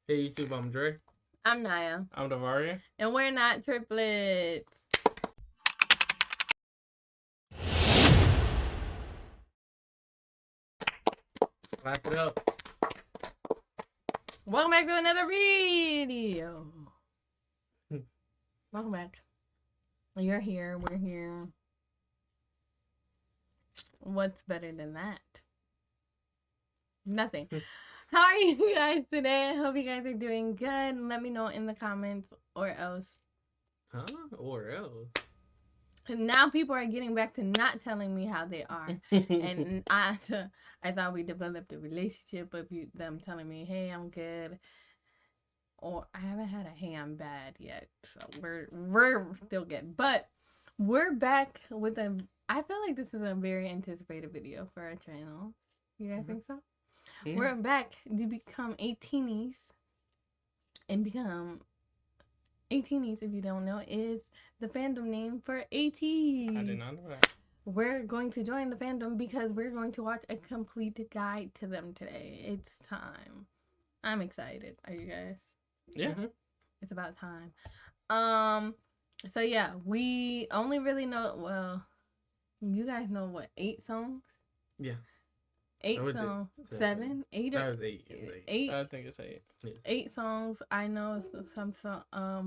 Hey YouTube, I'm Dre. I'm Naya. I'm Davaria. And we're not triplets. Clap it up. Welcome back to another video. Welcome back. You're here. We're here. What's better than that? Nothing. How are you guys today? I hope you guys are doing good. Let me know in the comments or else. Huh? Or else. Now people are getting back to not telling me how they are. And I thought we developed a relationship of them telling me, hey, I'm good. Or I haven't had a hey, I'm bad yet. So we're still good. But we're back with I feel like this is a very anticipated video for our channel. You guys think so? Yeah. We're back to become Ateens. And become Atinys, if you don't know, is the fandom name for Ateez. I did not know that. We're going to join the fandom because we're going to watch a complete guide to them today. It's time. I'm excited. Are you guys? Yeah. It's about time. So yeah, we only really know, well, you guys know what, 8 songs? Yeah. 8 songs. 7? 8 or that was 8. 8. I think it's 8. Yeah. 8 songs. I know some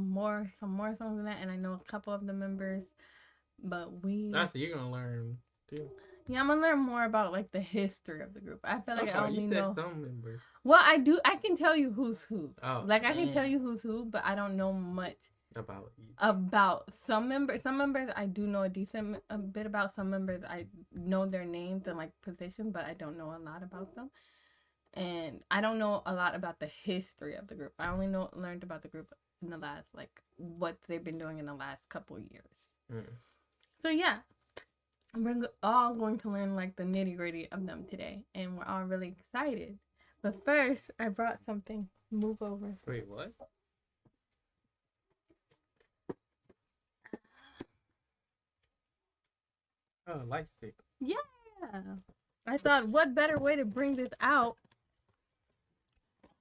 more songs than that, and I know a couple of the members, but so you're gonna learn too. Yeah, I'm gonna learn more about like the history of the group. I feel like I only know some members. Well, I can tell you who's who. Oh. Like I can tell you who's who, but I don't know much about some members. Some members I do know a bit about. Some members I know their names and like positions, but I don't know a lot about them. And I don't know a lot about the history of the group. I only learned about the group in the last, like, what they've been doing in the last couple years. So yeah, we're all going to learn like the nitty gritty of them today, and we're all really excited. But first, I brought something. Move over. Wait, what? Oh, light stick. Yeah. I thought, what better way to bring this out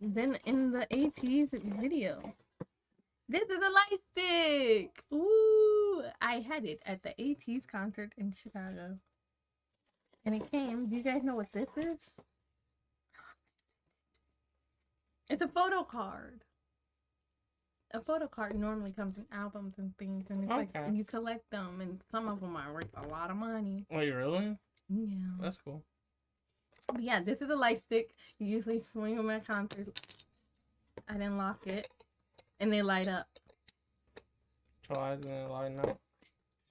than in the Ateez video. This is a light stick. Ooh, I had it at the Ateez concert in Chicago. And it came. Do you guys know what this is? It's a photo card. A photo card normally comes in albums and things, and it's like you collect them, and some of them are worth a lot of money. Wait, really? Yeah. That's cool. But yeah, this is a light stick. You usually swing them at concerts. I didn't lock it, and they light up. So I didn't light up.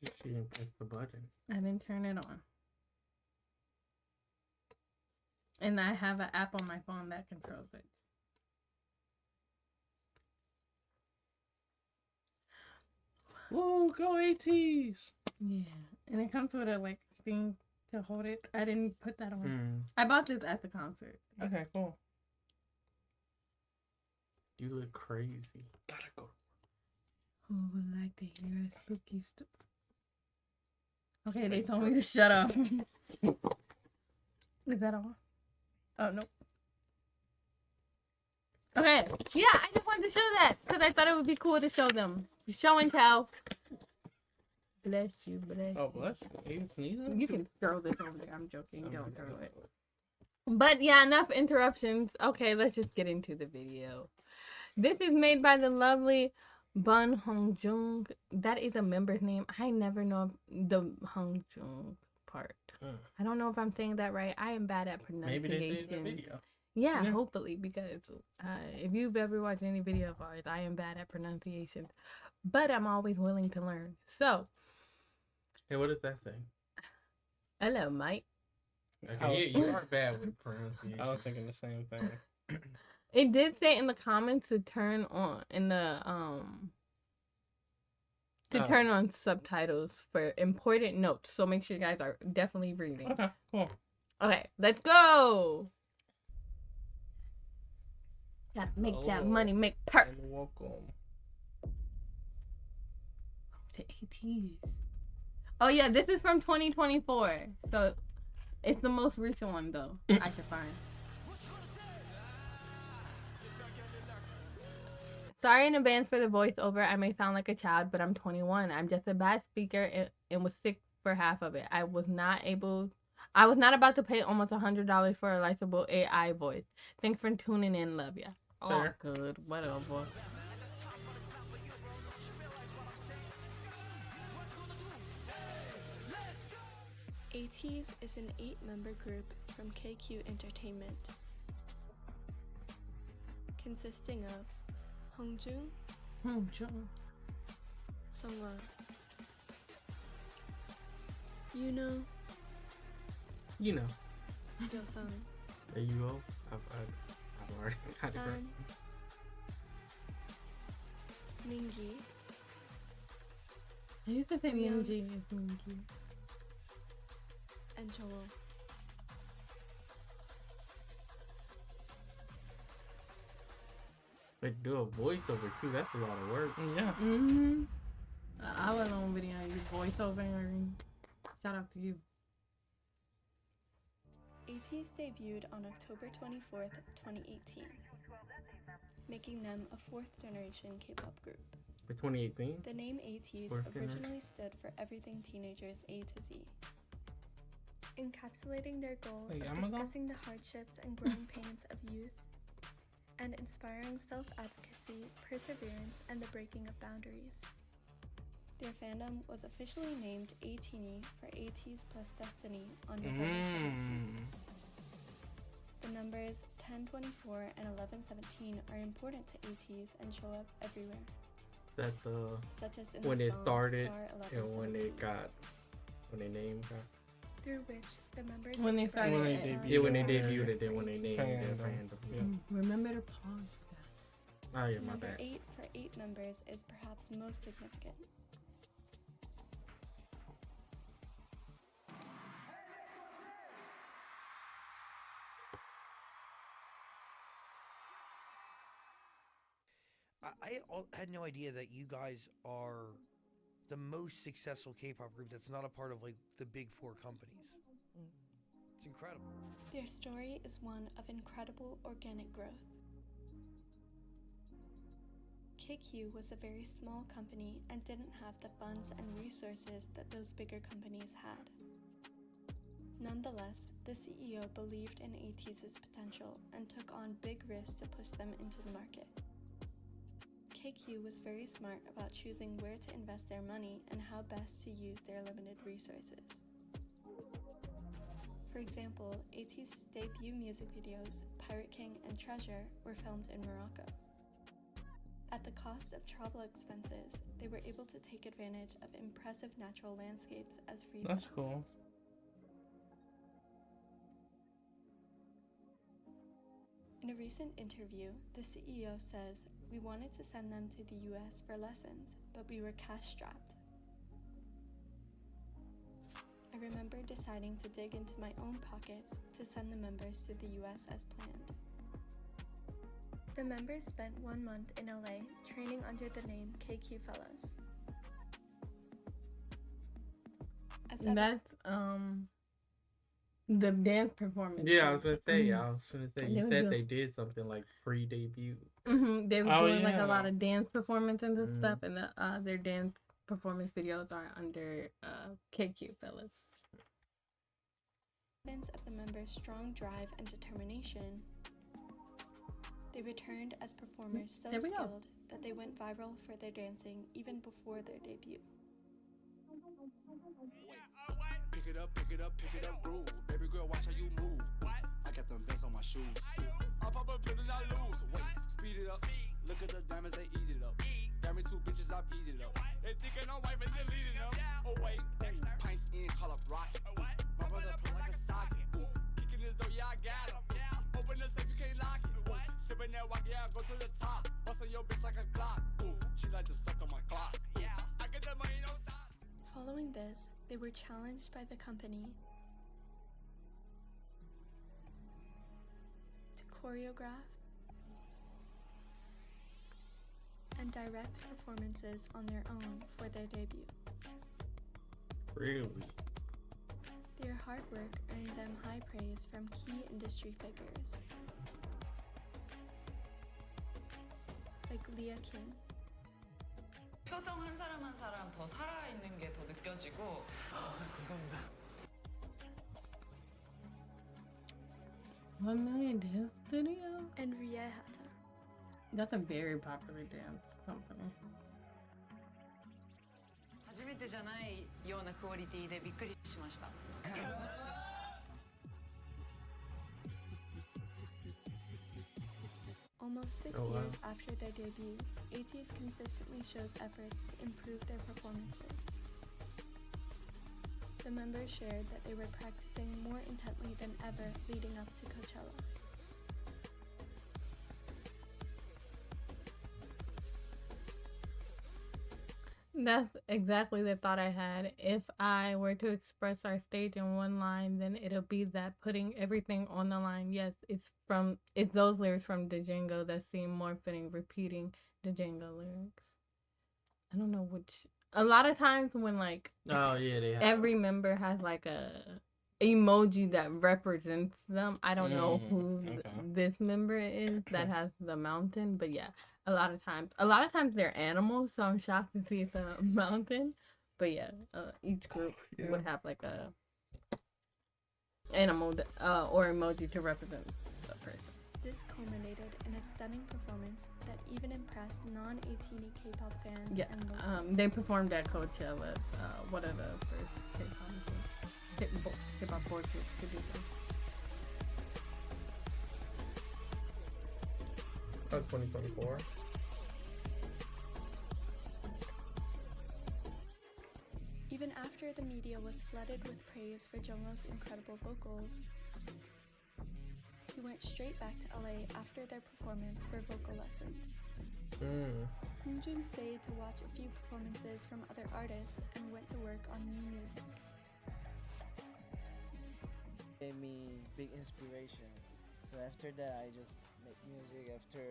You didn't press the button. I didn't turn it on. And I have an app on my phone that controls it. Whoa, go Ateez! Yeah, and it comes with a like thing to hold it. I didn't put that on. I bought this at the concert. Okay, cool. You look crazy. Gotta go. Who would like to hear a spooky story? Okay, they told me to shut up. Is that all? Oh, no. Okay, yeah, I just wanted to show that because I thought it would be cool to show them. Show and tell. Bless you, bless you. Oh, bless you. You sneezing? You can throw this over there. I'm joking. Don't throw it. But yeah, enough interruptions. Okay, let's just get into the video. This is made by the lovely Bun Hong Jung. That is a member's name. I never know the Hong Jung part. I don't know if I'm saying that right. I am bad at pronunciation. Maybe they say the video. Yeah, hopefully, because if you've ever watched any video of ours, I am bad at pronunciation. But I'm always willing to learn. So. Hey, what does that say? Hello, Mike. Okay, you are bad with pronunciation. I was thinking the same thing. It did say in the comments to turn on turn on subtitles for important notes. So make sure you guys are definitely reading. Okay, cool. Okay, let's go. Gotta make that money, make perks. And welcome to Ateez. Oh yeah, this is from 2024. So it's the most recent one though I could find. Sorry in advance for the voiceover. I may sound like a child, but I'm 21. I'm just a bad speaker and was sick for half of it. I was not about to pay almost $100 for a licensable AI voice. Thanks for tuning in. Love ya. Fair. Oh, good. Whatever. Ateez is an 8-member group from KQ Entertainment, consisting of Hongjun, Sungwon, Yuno, You know. Yosung, There you go. I've already got it right. San, Mingi, I used to think Young. Minji is Minji. and Joel. But do a voiceover too. That's a lot of work. Yeah. Mm-hmm. I was on video. You voiceover. Shout out to you. Ateez debuted on October 24th, 2018, making them a 4th-generation K-pop group. For 2018. The name Ateez Fourth originally stood for Everything Teenagers A to Z, encapsulating their goal Like of Amazon? discussing the hardships and growing pains of youth and inspiring self-advocacy, perseverance, and the breaking of boundaries. Their fandom was officially named Ateeny for Ateez plus Destiny on November 17th. The numbers 1024 and 1117 are important to Ateez and show up everywhere, That's such as in when the it song started Star and when 1117, they named got. through which the members When they expressed started their it. love Yeah, when they and debuted it, for then when they named their Ateez. fandom. Yeah. Remember to pause that. Oh yeah, my Number bad. 8 for 8 members is perhaps most significant. I had no idea that you guys are the most successful K-pop group that's not a part of like the big 4 companies. It's incredible. Their story is one of incredible organic growth. KQ was a very small company and didn't have the funds and resources that those bigger companies had. Nonetheless, the CEO believed in Ateez's potential and took on big risks to push them into the market. KQ was very smart about choosing where to invest their money and how best to use their limited resources. For example, Ateez's debut music videos, Pirate King and Treasure, were filmed in Morocco. At the cost of travel expenses, they were able to take advantage of impressive natural landscapes as free That's sets. cool. In a recent interview, the CEO says, "We wanted to send them to the US for lessons, but we were cash-strapped. I remember deciding to dig into my own pockets to send the members to the US as planned." The members spent 1 month in LA training under the name KQ Fellows. That's the dance performance. Yeah, I was gonna say. Mhm. I was gonna say. They You would said do- they did something like pre-debut. They were Oh, doing like a lot yeah. of dance performances and Mhm. stuff, and their dance performance videos are under KQ Fellas. Evidence of the members' strong drive and determination, they returned as performers so There we go. skilled that they went viral for their dancing even before their debut. Pick it up, groove. Baby girl, watch how you move. I got them vents on my shoes. I pop a pill and I lose. Wait, speed it up. Look at the diamonds, they eat it up. Got me 2 bitches, I beat it up. They thinking I'm wife and deleting them. Oh wait, pints in, call up rocket. My brother pull like a socket. Kicking this door, yeah, I got it. Open the safe, you can't lock it. Sipping that walk, yeah, I go to the top. Bustin' your bitch like a Glock. She like to suck on my clock. I get that money, don't stop. Following this, they were challenged by the company to choreograph and direct performances on their own for their debut. Really? Their hard work earned them high praise from key industry figures like Leah King. 표정 한 사람 한 사람 더 살아있는 게 더 느껴지고. 감사합니다. 1 Million Dance Studio? And Riehata. That's a very popular dance company. 初めてじゃないようなクオリティでびっくりしました。 Almost 6 Oh, wow. years after their debut, Ateez consistently shows efforts to improve their performances. The members shared that they were practicing more intently than ever leading up to Coachella. That's exactly the thought I had. If I were to express our stage in one line, then it'll be that putting everything on the line. Yes, it's those lyrics from Django that seem more fitting, repeating Django lyrics. I don't know which. A lot of times when like Oh yeah, they have. every member has like a emoji that represents them. I don't know who okay. this member is that has the mountain, but yeah, a lot of times they're animals, so I'm shocked to see it's a mountain. But yeah, each group would have like a animal or emoji to represent the person. This culminated in a stunning performance that even impressed non-Ateeny K-pop fans Yeah, and locals. they performed at Coachella. One of the first K-pop boy groups to do so. That's 2024. Even after the media was flooded with praise for Jungkook's incredible vocals, he went straight back to LA after their performance for vocal lessons. Hoonjun stayed to watch a few performances from other artists and went to work on new music. Gave me big inspiration. So after that, I just make music after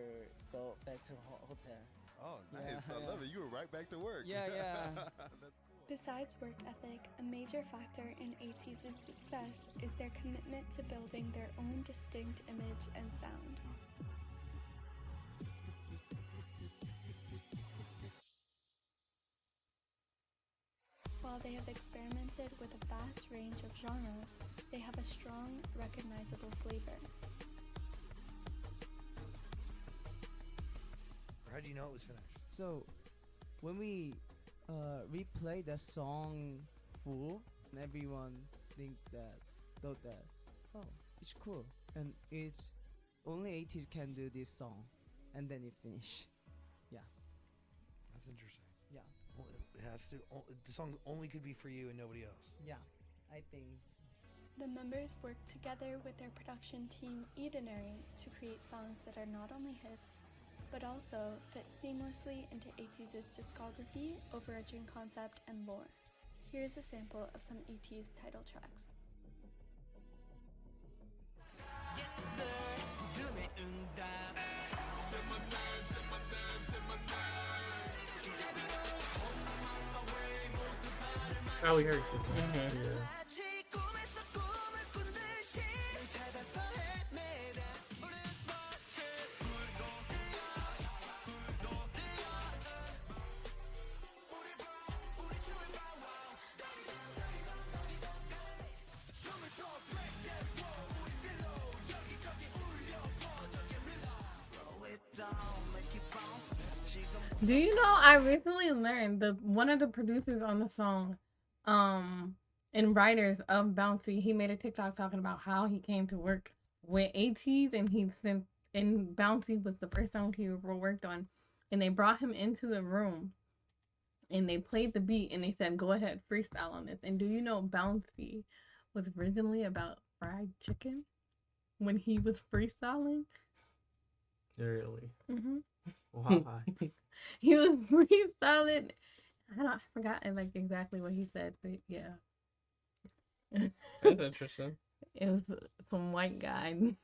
go back to hotel. Oh, nice. Yeah, I love it. You were right back to work. Yeah. That's cool. Besides work ethic, a major factor in Ateez's success is their commitment to building their own distinct image and sound. While they have experimented with a vast range of genres, they have a strong, recognizable flavor. How do you know it was finished? So when we replay the song full, and everyone thought that, oh, it's cool, and it's only Ateez can do this song, and then it finish. That's interesting. Yeah. Well, it has to. The song only could be for you and nobody else. Yeah, I think. The members work together with their production team Atinys to create songs that are not only hits, but also fit seamlessly into Ateez's discography, overarching concept, and lore. Here's a sample of some Ateez title tracks. Oh, we heard this. Yeah. Do you know I recently learned one of the producers on the song, and writers of Bouncy, he made a TikTok talking about how he came to work with Ateez, and Bouncy was the first song he ever worked on, and they brought him into the room, and they played the beat, and they said, "Go ahead, freestyle on this." And do you know Bouncy was originally about fried chicken when he was freestyling? Really? Mm-hmm. Why? He was freestyling. I forgot like exactly what he said, but yeah. That's interesting. It was some white guy.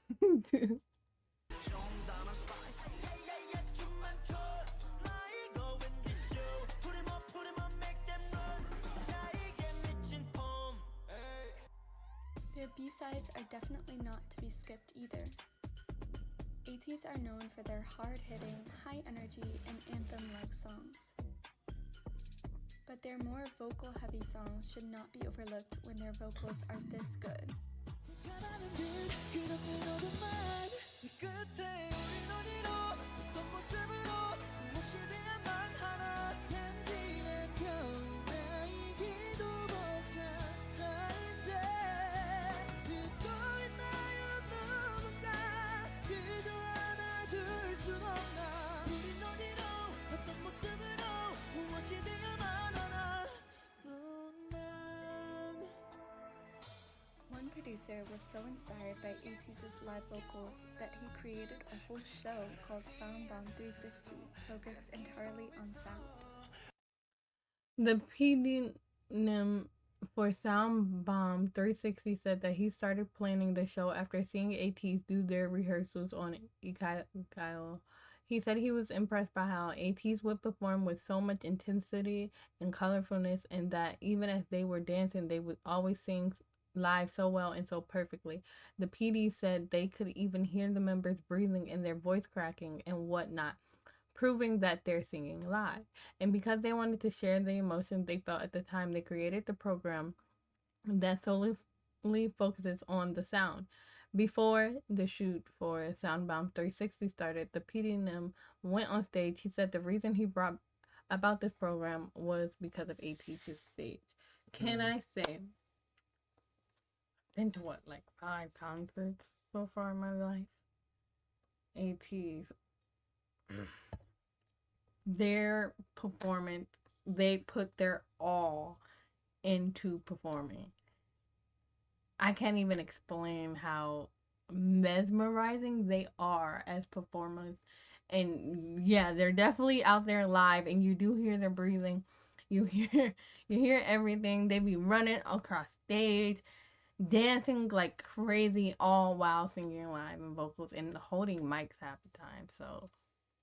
Their B-sides are definitely not to be skipped either. Ateez are known for their hard-hitting, high-energy, and anthem-like songs. But their more vocal-heavy songs should not be overlooked when their vocals are this good. One producer was so inspired by Ateez's live vocals that he created a whole show called Soundbomb 360, focused entirely on sound. The pseudonym for Soundbomb 360 said that he started planning the show after seeing Ateez do their rehearsals on Kyle. He said he was impressed by how Ateez would perform with so much intensity and colorfulness, and that even as they were dancing, they would always sing live so well and so perfectly. The PD said they could even hear the members breathing and their voice cracking and whatnot, proving that they're singing live. And because they wanted to share the emotions they felt at the time, they created the program that solely focuses on the sound. Before the shoot for Soundbomb 360 started, the PDNM went on stage. He said the reason he brought about this program was because of Ateez's stage. Can I say, been to what, like 5 concerts so far in my life? Ateez, their performance, they put their all into performing. I can't even explain how mesmerizing they are as performers. And yeah, they're definitely out there live, and you do hear their breathing. You hear everything. They be running across stage, dancing like crazy, all while singing live and vocals and holding mics half the time. So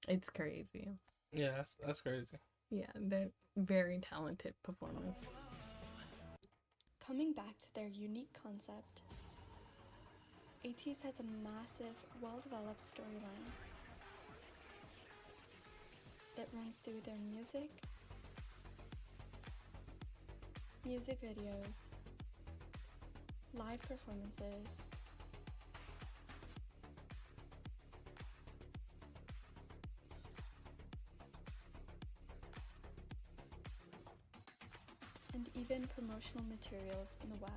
it's crazy. Yeah, that's crazy. Yeah, they're very talented performers. Coming back to their unique concept, Ateez has a massive, well-developed storyline that runs through their music videos, live performances, and even promotional materials in the wild.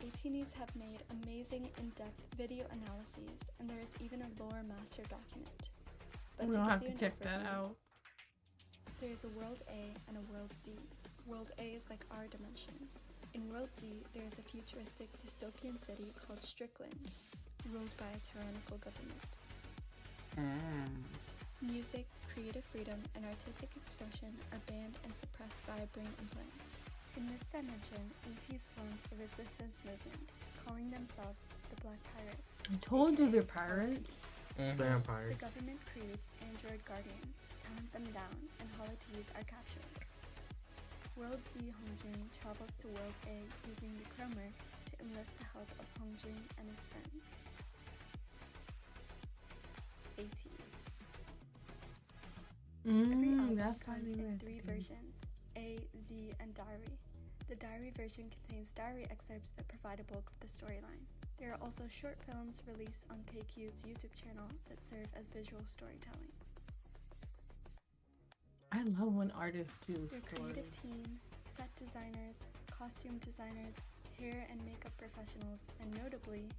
Atinys have made amazing in-depth video analyses, and there is even a lore master document. But We'll have to give you an check that overview, out. there is a World A and a World Z. World A is like our dimension. In World Z, there is a futuristic dystopian city called Strickland, ruled by a tyrannical government. Music, creative freedom, and artistic expression are banned and suppressed by brain implants. In this dimension, Ateez forms a resistance movement, calling themselves the Black Pirates. I told you aka they're pirates. Vampires. The government creates android guardians to hunt them down, and Ateez are captured. World Z Hongjun travels to World A using the Cromer to enlist the help of Hongjun and his friends. Ateez. Every album That's how comes they in were. 3 versions, A, Z, and Diary. The Diary version contains diary excerpts that provide a bulk of the storyline. There are also short films released on KQ's YouTube channel that serve as visual storytelling. I love when artists do Their stories. creative team, set designers, costume designers, hair and makeup professionals, and notably,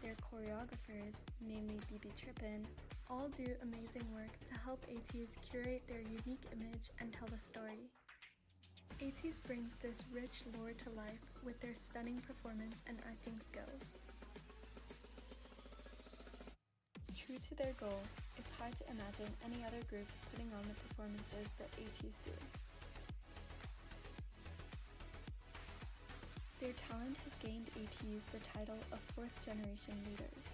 their choreographers, namely BB Trippin, all do amazing work to help Ateez curate their unique image and tell a story. Ateez brings this rich lore to life with their stunning performance and acting skills. True to their goal, it's hard to imagine any other group putting on the performances that Ateez do. Their talent has gained Ateez the title of 4th generation leaders.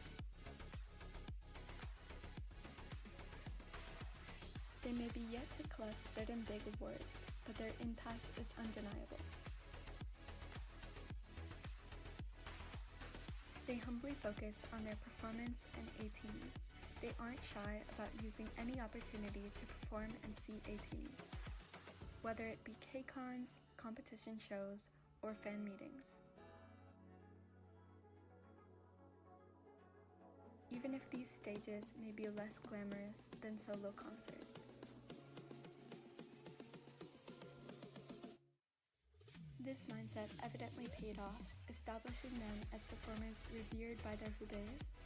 They may be yet to collect certain big awards, but their impact is undeniable. They humbly focus on their performance and Ateeny. They aren't shy about using any opportunity to perform and see Ateeny, whether it be K-cons, competition shows, or fan meetings. Even if these stages may be less glamorous than solo concerts. This mindset evidently paid off, establishing them as performers revered by their 후배s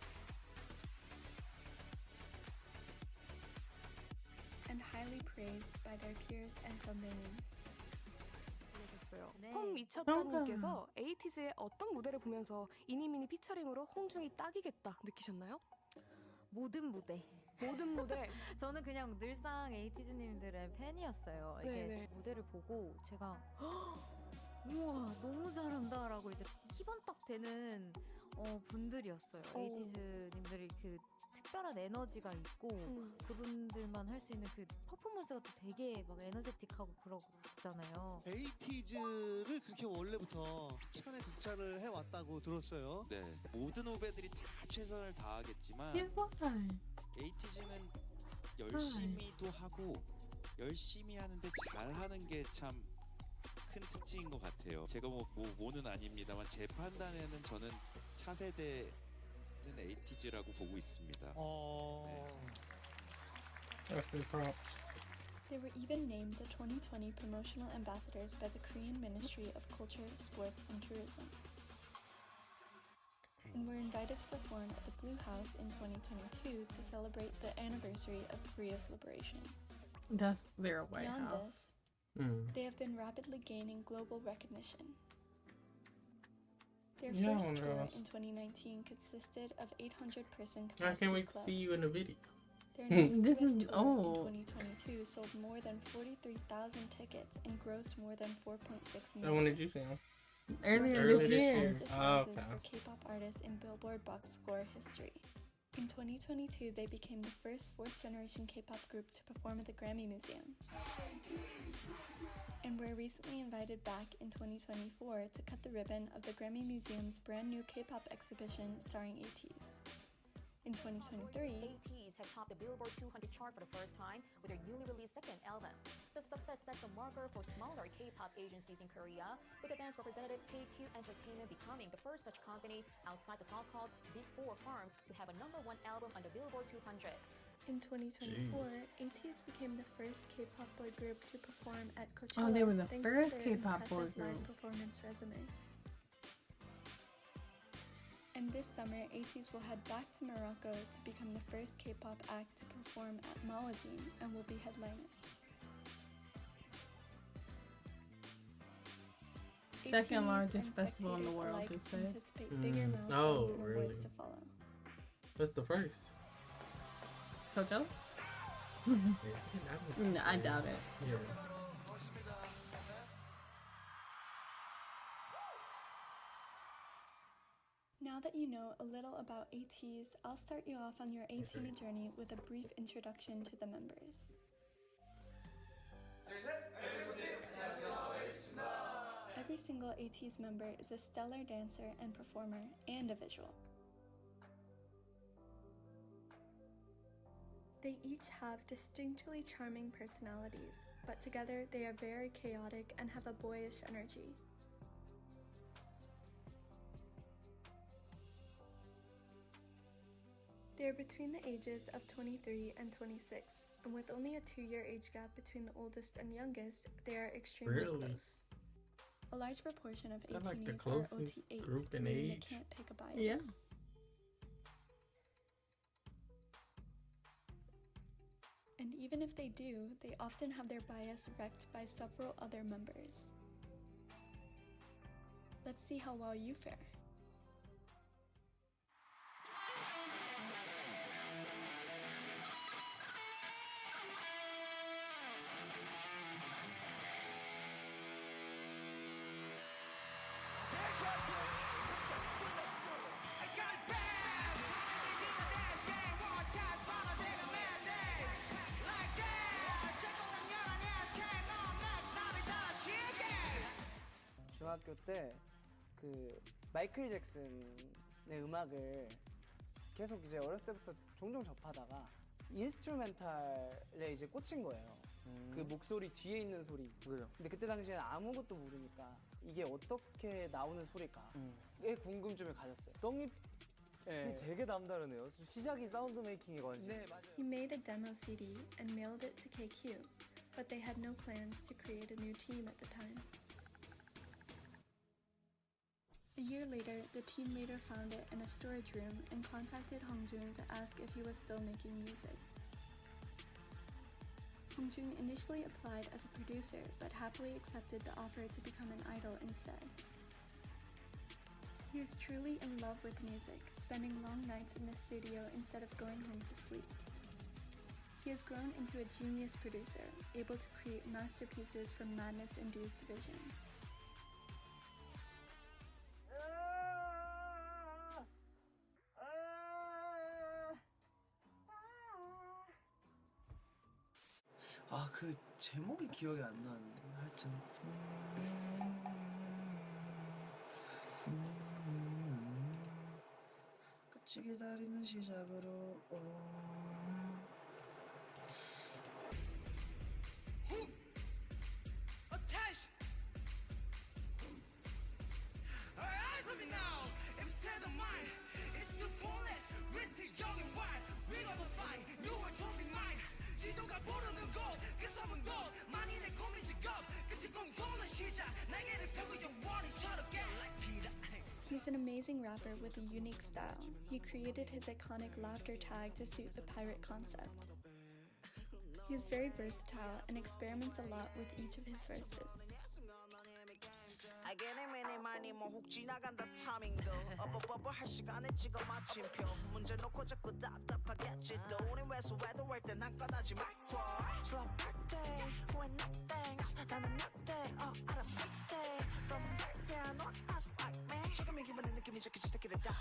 and highly praised by their peers and 선배님s. 보내셨어요. 네. 펑 미쳤다님께서 에이티즈의 어떤 무대를 보면서 이니미니 피처링으로 홍중이 딱이겠다 느끼셨나요? 모든 무대. 모든 무대. 저는 그냥 늘상 에이티즈님들의 팬이었어요. 이게 네네. 무대를 보고 제가 우와 너무 잘한다라고 이제 희번떡 되는 분들이었어요. 에이티즈님들이 그 특별한 에너지가 있고 그분들만 할 수 있는 그 퍼포먼스가 또 되게 막 에너제틱하고 그러잖아요. 에이티즈를 그렇게 원래부터 극찬에 극찬을 해왔다고 들었어요. 네, 모든 후배들이 다 최선을 다하겠지만 에이티즈는 열심히도 하고 열심히 하는데 잘하는 게 참 큰 특징인 것 같아요. 제가 뭐는 아닙니다만 제 판단에는 저는 차세대는 에이티즈라고 보고 있습니다. They were even named the 2020 promotional ambassadors by the Korean Ministry of Culture, Sports and Tourism, and were invited to perform at the Blue House in 2022 to celebrate the anniversary of Korea's liberation. That's their White Beyond House. this, they have been rapidly gaining global recognition. Their Yeah, first tour wonder- in 2019 consisted of 800-person I capacity can't wait to clubs. see you in the video. Their next This US is tour old. in 2022 sold more than 43,000 tickets and grossed more than 4.6 When million. did you see him? Earlier Earlier this this year. year. Fastest Oh, rises okay. for K-pop artists in Billboard box score history. In 2022, they became the first fourth-generation K-pop group to perform at the Grammy Museum, and were recently invited back in 2024 to cut the ribbon of the Grammy Museum's brand new K-pop exhibition starring Ateez. In 2023, Ateez have topped the Billboard 200 chart for the first time with their newly released second album. The success sets a marker for smaller K-pop agencies in Korea, with the band's representative KQ Entertainment becoming the first such company outside the so-called Big Four firms to have a #1 album on the Billboard 200. in 2024, Ateez became the first K-pop boy group to perform at Coachella. Oh, they were the thanks first to their K-pop boy impressive live group. performance resume. And this summer, Ateez will head back to Morocco to become the first K-pop act to perform at Mawazine and will be headliners. Second Ateez largest and festival in the spectators world, alike they said. anticipate bigger Mm. milestones Oh, and awards really? to follow. What's the first? Coachella? Yeah, No, I doubt it. Yeah. Now that you know a little about Ateez, I'll start you off on your Ateeny journey with a brief introduction to the members. Every single Ateez member is a stellar dancer and performer and a visual. They each have distinctly charming personalities, but together they are very chaotic and have a boyish energy. They are between the ages of 23 and 26, and with only a 2-year age gap between the oldest and youngest, they are extremely Really? close. A large proportion of They're like the Ateens are closest OT8, group in meaning they age. can't pick a bias. Yeah. And even if they do, they often have their bias wrecked by several other members. Let's see how well you fare. 중학교 때 그 마이클 잭슨 음악을 계속 이제 어렸을 때부터 종종 접하다가 인스트루멘탈에 이제 꽂힌 거예요. 그 목소리 뒤에 있는 소리. 그죠. 근데 그때 당시에는 아무것도 모르니까 이게 어떻게 나오는 소리일까에 궁금증을 가졌어요. 떡잎 되게 남다르네요. 시작이 사운드 메이킹이거든요. 네, 맞아요. He made a demo CD and mailed it to KQ, but they had no plans to create a new team at the time. A year later, the team leader found it in a storage room and contacted Hongjun to ask if he was still making music. Hongjun initially applied as a producer, but happily accepted the offer to become an idol instead. He is truly in love with music, spending long nights in the studio instead of going home to sleep. He has grown into a genius producer, able to create masterpieces from madness-induced visions. 아, 그 제목이 기억이 안 나는데 하여튼 끝이 기다리는 시작으로 Attention! Eyes on me now. If stand of mine, it's too pointless. We're still young and wild. We gonna fight. You are totally mine. 지도가 모르는 곳, 그 섬은 곳. 만인의 꿈이 직업. 끝이 꿈꾸는 시작. 날개를 펴고 영원히 철없게 like Peter. He's an amazing rapper with a unique style. He created his iconic laughter tag to suit the pirate concept. He is very versatile and experiments a lot with each of his verses. 알게니 미니 많이 뭐훅 지나간다 타밍도 어버버버 할 시간에 찍어 마침표 문제 놓고 자꾸 답답하겠지 또 우린 외수에도 할땐 한건하지 말고 Slow birthday when nothing's 나는 nothing 알아 birthday from birthday not us like me 지금 이 기분의 느낌이 좋게 지키를 다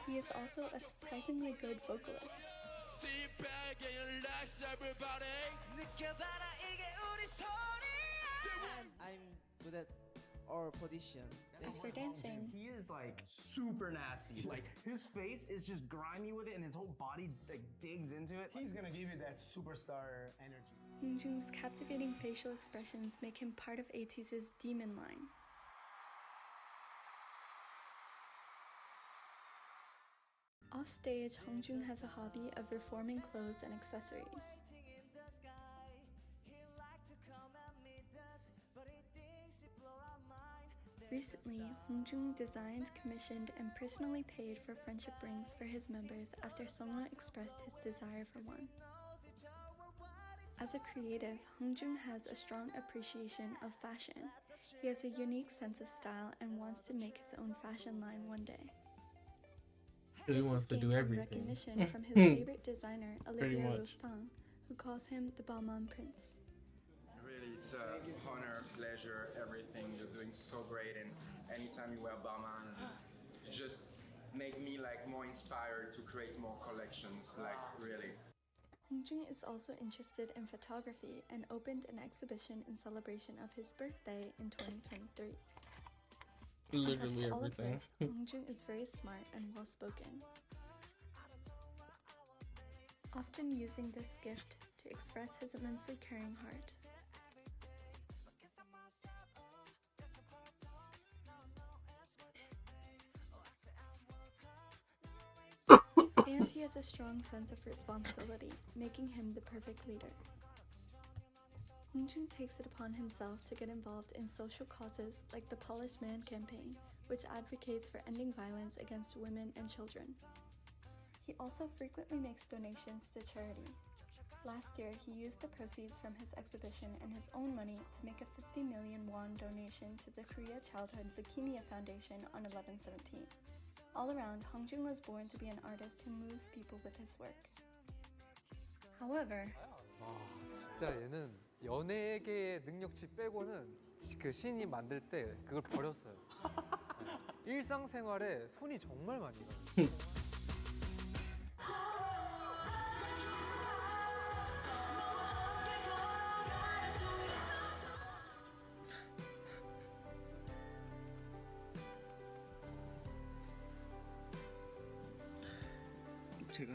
He is also a surprisingly good vocalist. Sit back and relax everybody 느껴봐라 이게 우리 소리야 I'm good at our position. As for dancing, He is like super nasty. Like his face is just grimy with it, and his whole body like digs into it. He's gonna give you that superstar energy. Hongjun's captivating facial expressions make him part of Ateez's demon line. Offstage, Hongjun has a hobby of reforming clothes and accessories. Recently, Hongjun designed, commissioned, and personally paid for friendship rings for his members after Songa expressed his desire for one. As a creative, Hongjun has a strong appreciation of fashion. He has a unique sense of style and wants to make his own fashion line one day. He This wants has to gained do him everything. recognition from his favorite designer, Pretty Olivier much. Rostand, who calls him the Balmain Prince. Really, it's a honor, pleasure, everything. You're doing so great, and anytime you wear Balmain, you just make me like more inspired to create more collections. Like really. Hongjun is also interested in photography and opened an exhibition in celebration of his birthday in 2023. Literally On top of all of everything. this, Hongjun is very smart and well-spoken, often using this gift to express his immensely caring heart. And he has a strong sense of responsibility, making him the perfect leader. Hongjun takes it upon himself to get involved in social causes like the Polished Man campaign, which advocates for ending violence against women and children. He also frequently makes donations to charity. Last year, he used the proceeds from his exhibition and his own money to make a 50 million won donation to the Korea Childhood Leukemia Foundation on 11/17. All around, Hongjun was born to be an artist who moves people with his work. However, 진짜 얘는 연예계의 능력치 빼고는 그 신이 만들 때 그걸 버렸어요. 네. 일상생활에 손이 정말 많이 가요. 제가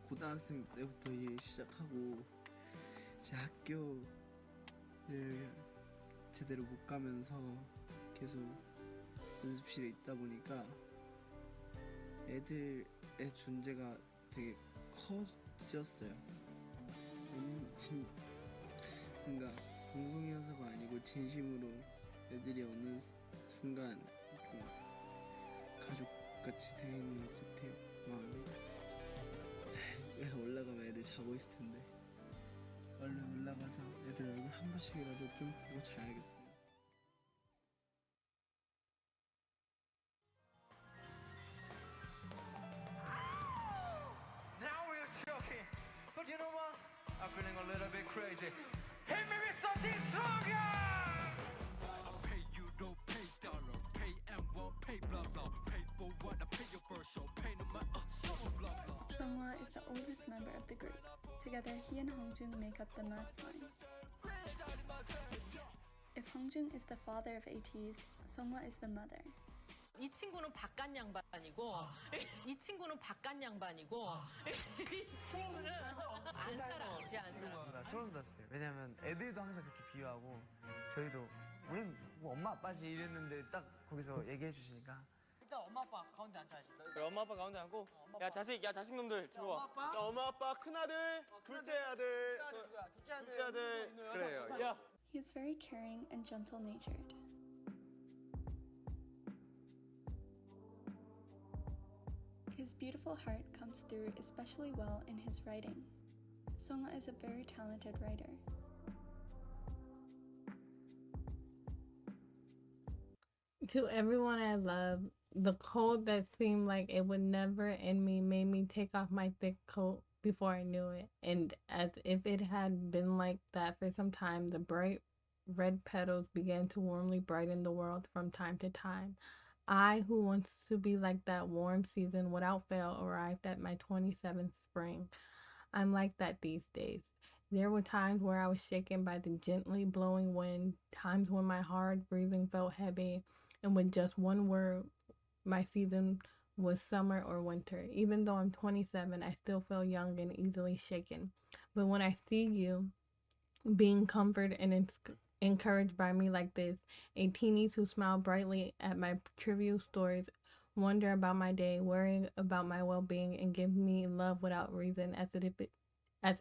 고등학생 때부터 일 시작하고 제 학교를 제대로 못 가면서 계속 연습실에 있다 보니까 애들의 존재가 되게 커졌어요. 뭔가 방송이어서가 아니고 진심으로 애들이 어느 순간 좀 가족같이 되는 것 같아요. 마음이. 올라가면 애들 자고 있을 텐데 얼른 올라가서 애들 얼굴 한 번씩이라도 좀 보고 자야겠어요. Now we're talking, but you know what? I'm feeling a little bit crazy. Hit me with something stronger! I pay euro, pay dollar, pay M1, pay blah blah, pay for what I pay your first show, pay no matter, so blah blah. Seonghwa is the oldest member of the group. Together, he and Hongjung make up the math line. If Hongjung is the father of Ateez, Seonghwa is the mother. 이 친구는 바깥 양반이고 이 친구는 바깥 양반이고 이 친구는 안 살아 이제 안 살아. 소름 돋았어요. 왜냐면 애들도 항상 그렇게 비유하고 저희도 우린 뭐 엄마 아빠지 이랬는데 딱 거기서 얘기해 주시니까 일단 엄마 아빠 가운데 앉아야지. 그래, 엄마 아빠 가운데 앉고 야 자식 놈들 들어와. 자, 엄마 아빠 큰 아들, 둘째 아들, 둘째 아들. 그래요. 야. He is very caring and gentle-natured. His beautiful heart comes through especially well in his writing. Seonghwa is a very talented writer. To everyone I love, the cold that seemed like it would never end me made me take off my thick coat before I knew it. And as if it had been like that for some time, the bright red petals began to warmly brighten the world from time to time. I, who wants to be like that warm season without fail, arrived at my 27th spring. I'm like that these days. There were times where I was shaken by the gently blowing wind, times when my hard breathing felt heavy, and with just one word, my season was summer or winter. Even though I'm 27, I still feel young and easily shaken. But when I see you being comforted and encouraged by me like this, Ateens who smile brightly at my trivial stories, wonder about my day, worrying about my well-being, and give me love without reason, as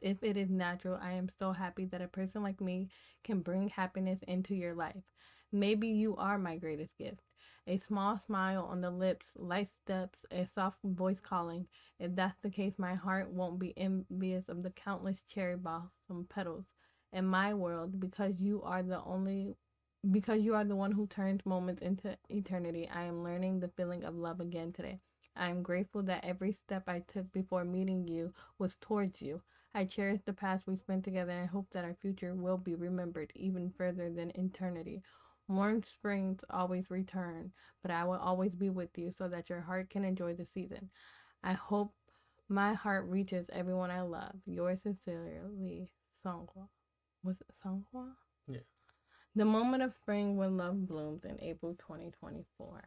if it is natural, I am so happy that a person like me can bring happiness into your life. Maybe you are my greatest gift. A small smile on the lips, light steps, a soft voice calling. If that's the case, my heart won't be envious of the countless cherry blossom petals in my world, because you are the one who turns moments into eternity. I am learning the feeling of love again today. I am grateful that every step I took before meeting you was towards you. I cherish the past we spent together and hope that our future will be remembered even further than eternity. Warm springs always return, but I will always be with you so that your heart can enjoy the season. I hope my heart reaches everyone I love. Yours sincerely, Seonghwa. Was it Seonghwa? Yeah. The moment of spring when love blooms in April 2024.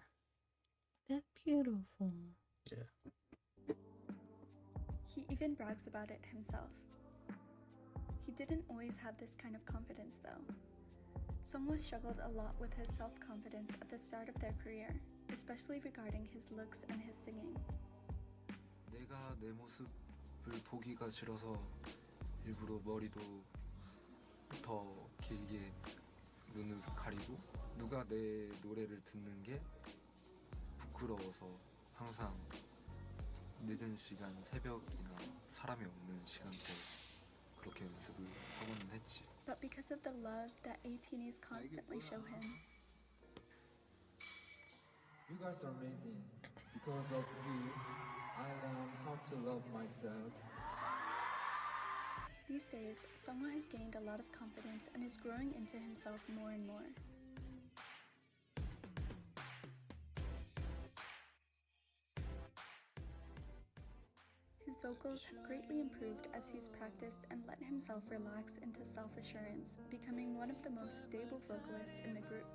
That's beautiful. Yeah. He even brags about it himself. He didn't always have this kind of confidence though. Seonghwa struggled a lot with his self-confidence at the start of their career, especially regarding his looks and his singing. 내가 내 모습을 보기가 싫어서 일부러 머리도 더 길게 눈을 가리고 누가 내 노래를 듣는 게 부끄러워서 항상 늦은 시간 새벽이나 사람이 없는 시간대 그렇게 연습을 하고는 했지. But because of the love that Atinys constantly show him, You guys are amazing. Because of you, I learned how to love myself. these days, Seonghwa has gained a lot of confidence and is growing into himself more and more. His vocals have greatly improved as he's practiced and let himself relax into self-assurance, becoming one of the most stable vocalists in the group.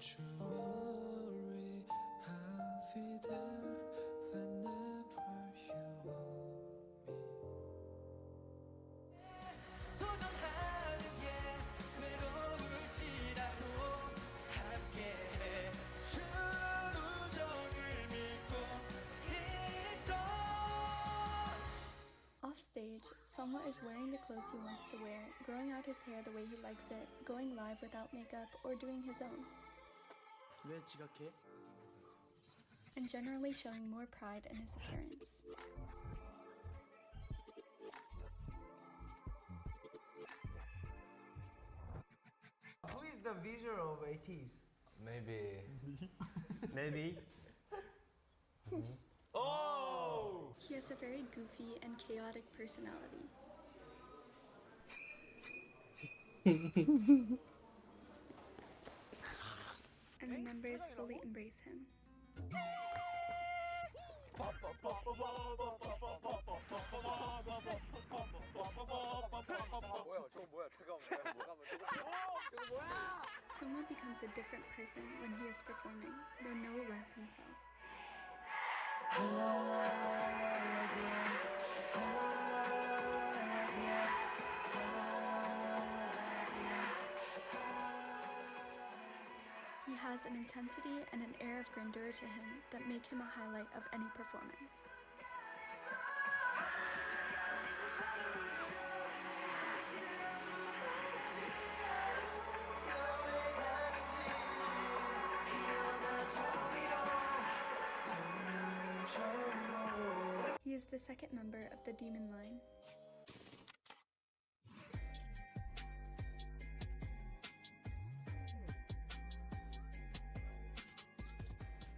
Don't you worry, I'll be there whenever you want me. 도전하는 게 외로울지라도 함께해 준 우정을 믿고 있어. Offstage, Songwha is wearing the clothes he wants to wear, growing out his hair the way he likes it, going live without makeup, or doing his own, 왜 지각해? and generally showing more pride in his appearance. Who is the visual of Ateez? Maybe. Maybe. Oh! He has a very goofy and chaotic personality. And the members fully embrace him. Songwha becomes a different person when he is performing, though no less himself. He has an intensity and an air of grandeur to him that make him a highlight of any performance. He is the second member of the Demon line.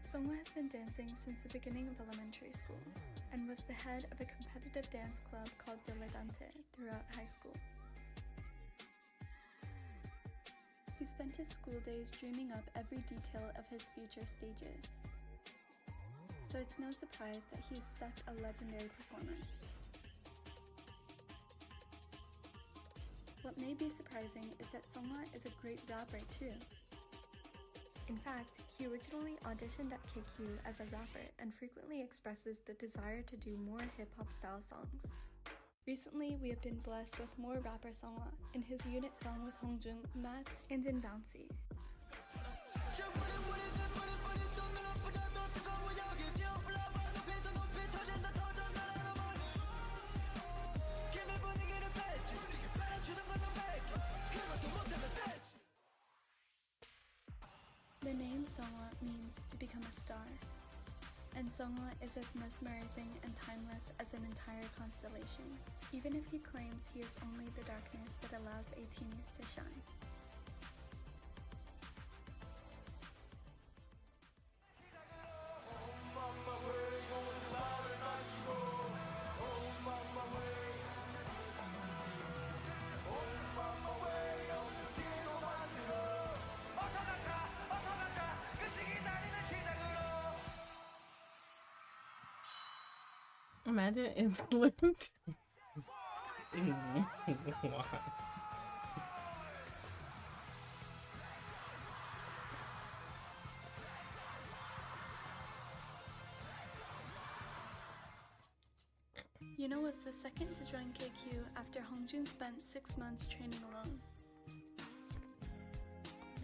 Songwha has been dancing since the beginning of elementary school and was the head of a competitive dance club called Dilettante throughout high school. He spent his school days dreaming up every detail of his future stages. So it's no surprise that he is such a legendary performer. What may be surprising is that Songwha is a great rapper too. In fact, he originally auditioned at KQ as a rapper and frequently expresses the desire to do more hip-hop style songs. Recently, we have been blessed with more rapper Songwha in his unit song with Hongjung, Mats, and in Bouncy. The name Songwha means to become a star, and Songwha is as mesmerizing and timeless as an entire constellation, even if he claims he is only the darkness that allows Atinys to shine. Imagine if Luke. Yuno was the second to join KQ after Hongjun spent 6 months training alone.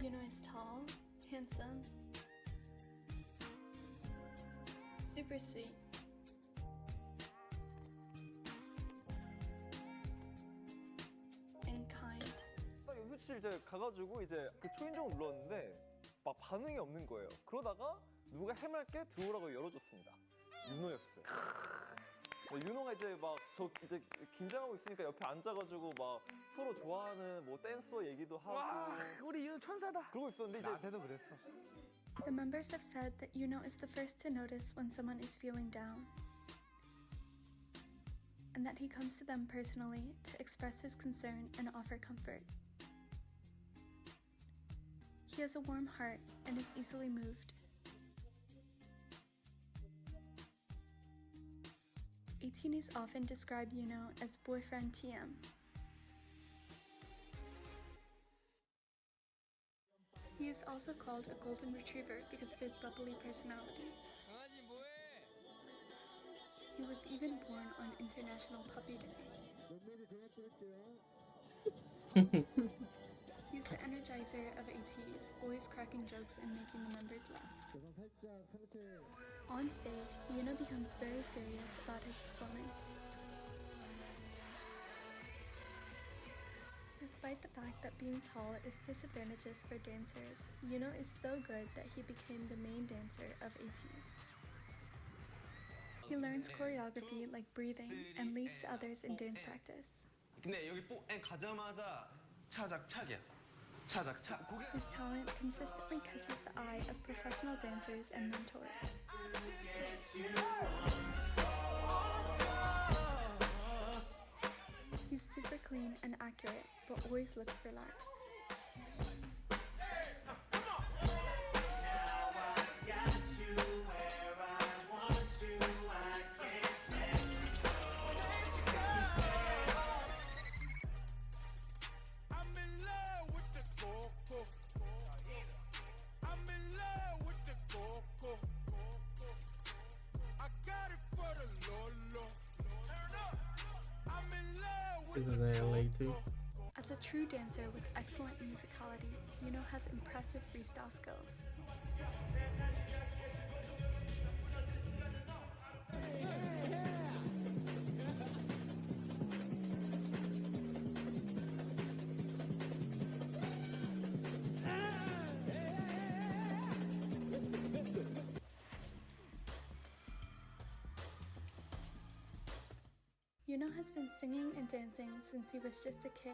Yuno is tall, handsome, super sweet, and kind. 딱 연습실 이제 가가지고 이제 그 초인종을 눌렀는데 막 반응이 없는 거예요. 그러다가 누가 해맑게 들어오라고 열어줬습니다. 윤호였어요. 윤호가 이제 막 저 이제 긴장하고 있으니까 옆에 앉아가지고 막 서로 좋아하는 뭐 댄서 얘기도 하고. 와, 우리 윤호 천사다. 그러고 있었는데 이제 나한테도 그랬어. The members have said that Yuno is the first to notice when someone is feeling down, and that he comes to them personally to express his concern and offer comfort. He has a warm heart and is easily moved. Atinys often describe Yuno as boyfriend TM. He is also called a golden retriever because of his bubbly personality. He was even born on International Puppy Day. He's the energizer of Ateez, always cracking jokes and making the members laugh. On stage, Yuno becomes very serious about his performance. Despite the fact that being tall is disadvantageous for dancers, Yuno is so good that he became the main dancer of Ateez. He learns choreography like breathing and leads the others in dance practice. 근데 여기 가자마자 차작차기야. 차작차. His talent consistently catches the eye of professional dancers and mentors. He's super clean and accurate, but always looks relaxed. Isn't it LA too? As a true dancer with excellent musicality, Yuno has impressive freestyle skills. Yuno has been singing and dancing since he was just a kid.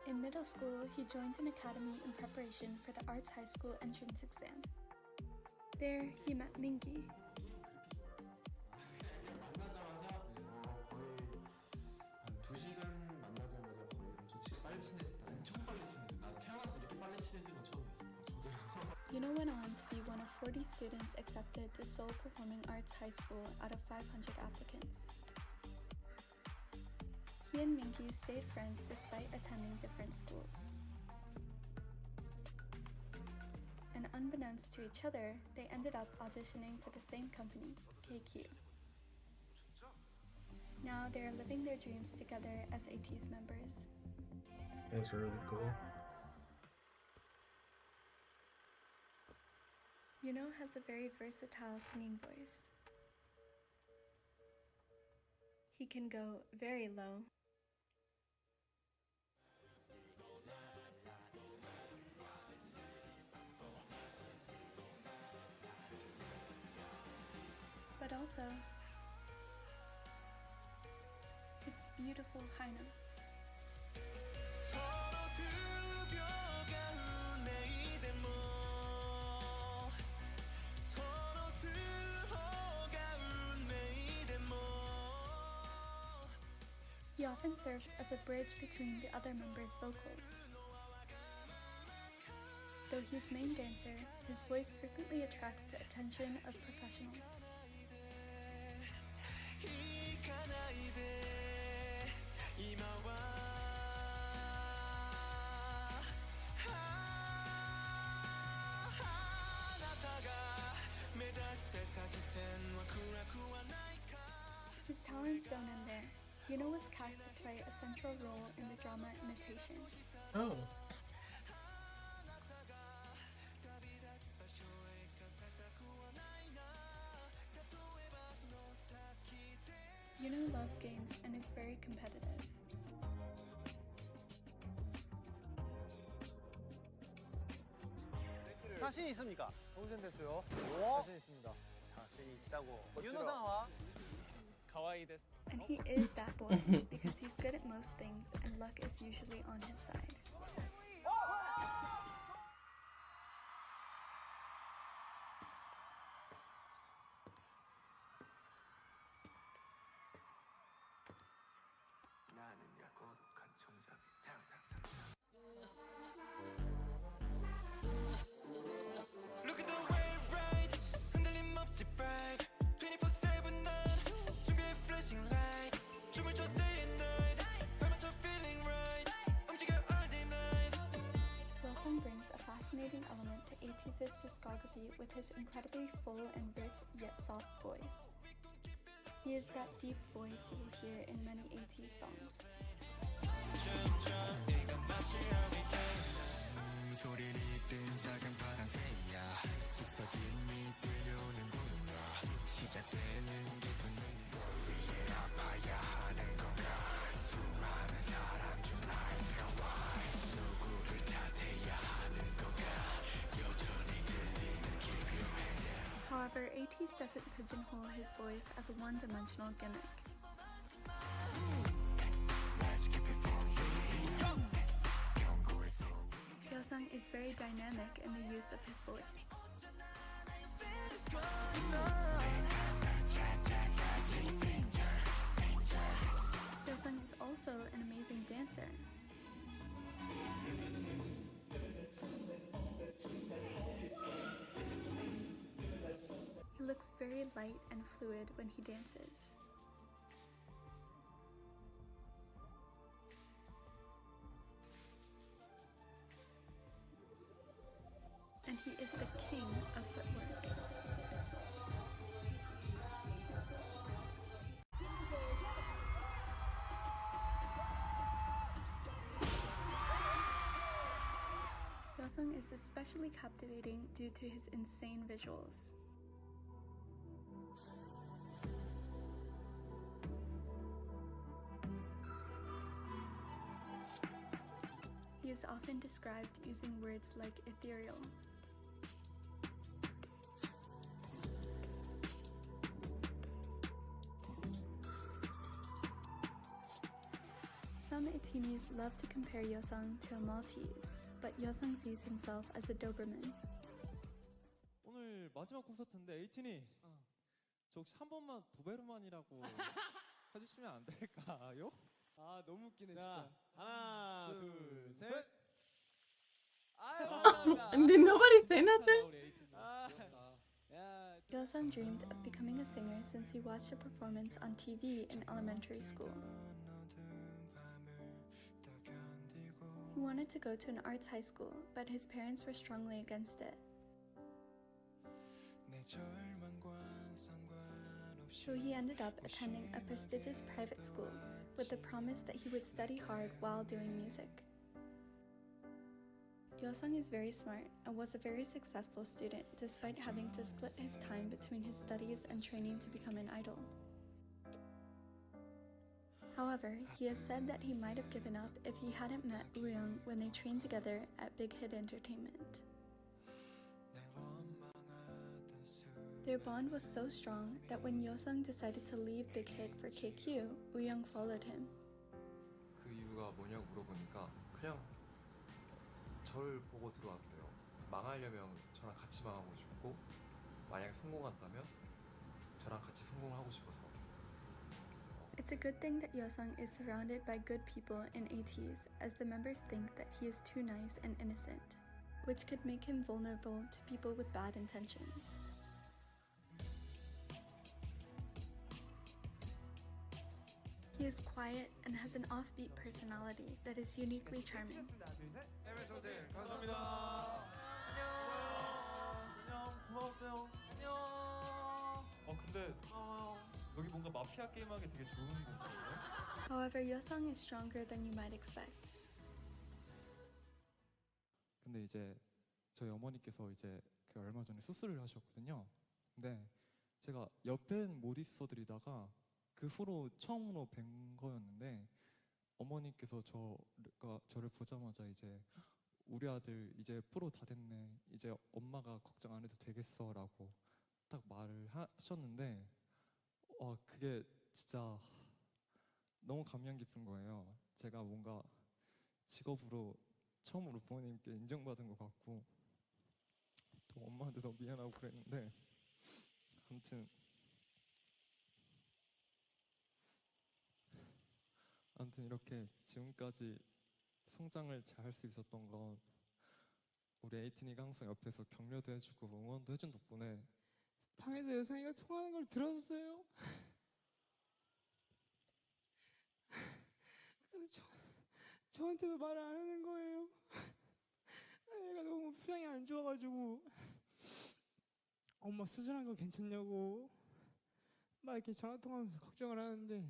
In middle school, he joined an academy in preparation for the Arts High School entrance exam. There, he met Mingi. Yuno went on to be one of 40 students accepted to Seoul Performing Arts High School out of 500 applicants. He and Mingi stayed friends despite attending different schools. And unbeknownst to each other, they ended up auditioning for the same company, KQ. Now they are living their dreams together as Ateez members. That's really cool. Yuno has a very versatile singing voice. He can go very low. But also, it's beautiful high notes. He often serves as a bridge between the other members' vocals. Though he's main dancer, his voice frequently attracts the attention of professionals. His talents don't end there. Yuno was cast to play a central role in the drama Imitation. Oh. Yuno loves games and is very competitive. 자신 있습니까? 너무 됐어요. 자신 있습니다. 자신 있다고. 윤호상와 가와이 데스. And he is that boy because he's good at most things and luck is usually on his side. Look at the wave ride, 흔들림 없지 bright. 24/7 난 준비해 flashing light. 춤을 춰 day and night. 발맞춰 feeling right. 움직여 all day night. quality with his incredibly full and rich yet soft voice. He is that deep voice you will hear in many Ateez songs. However, Ateez doesn't pigeonhole his voice as a one-dimensional gimmick. Yeosang is very dynamic in the use of his voice. Yeosang is also an amazing dancer. He looks very light and fluid when he dances. And he is the king of footwork. Yeosang is especially captivating due to his insane visuals. He is often described using words like ethereal. Some Ateens love to compare Yeosang to a Maltese, but Yeosang sees himself as a Doberman. 오늘 마지막 콘서트인데 에이티니 저 혹시 한 번만 도베르만이라고 해주시면 안 될까요? 아 너무 웃기네 자, 진짜. 하나 둘 셋. Did nobody say nothing? Yeosang dreamed of becoming a singer since he watched a performance on TV in elementary school. He wanted to go to an arts high school, but his parents were strongly against it. So he ended up attending a prestigious private school with the promise that he would study hard while doing music. Yeosang is very smart and was a very successful student despite having to split his time between his studies and training to become an idol. However, he has said that he might have given up if he hadn't met Wooyoung when they trained together at Big Hit Entertainment. Their bond was so strong that when Yeosang decided to leave Big Hit for KQ, Wooyoung followed him. 그 이유가 뭐냐고 물어보니까 그냥 저를 보고 들어왔대요. 망하려면 저랑 같이 망하고 싶고 만약에 성공한다면 저랑 같이 성공하고 싶어서. It's a good thing that Yeosang is surrounded by good people in Ateez, as the members think that he is too nice and innocent, which could make him vulnerable to people with bad intentions. He is quiet and has an offbeat personality that is uniquely charming. 감사합니다. 안녕. 고마웠어요. 안녕. 근데 여기 뭔가 마피아 게임하기 되게 좋은 곳이에요. However, Yeosang is stronger than you might expect. 근데 이제 저희 어머니께서 이제 그 얼마 전에 수술을 하셨거든요. 근데 제가 옆에는 못 있어드리다가 그 후로 처음으로 뵌 거였는데 어머니께서 저를 보자마자 이제 우리 아들 이제 프로 다 됐네. 이제 엄마가 걱정 안 해도 되겠어라고 딱 말을 하셨는데 그게 진짜 너무 감명 깊은 거예요. 제가 뭔가 직업으로 처음으로 부모님께 인정받은 것 같고 또 엄마한테 너무 미안하고 그랬는데 아무튼 이렇게 지금까지 성장을 잘 할 수 있었던 건 우리 에이티니가 항상 옆에서 격려도 해주고 응원도 해준 덕분에 방에서 여상이가 통화하는 걸 들었어요. 근데 저한테도 말을 안 하는 거예요. 애가 너무 표정이 안 좋아가지고 엄마 수술한 거 괜찮냐고 막 이렇게 전화 통화하면서 걱정을 하는데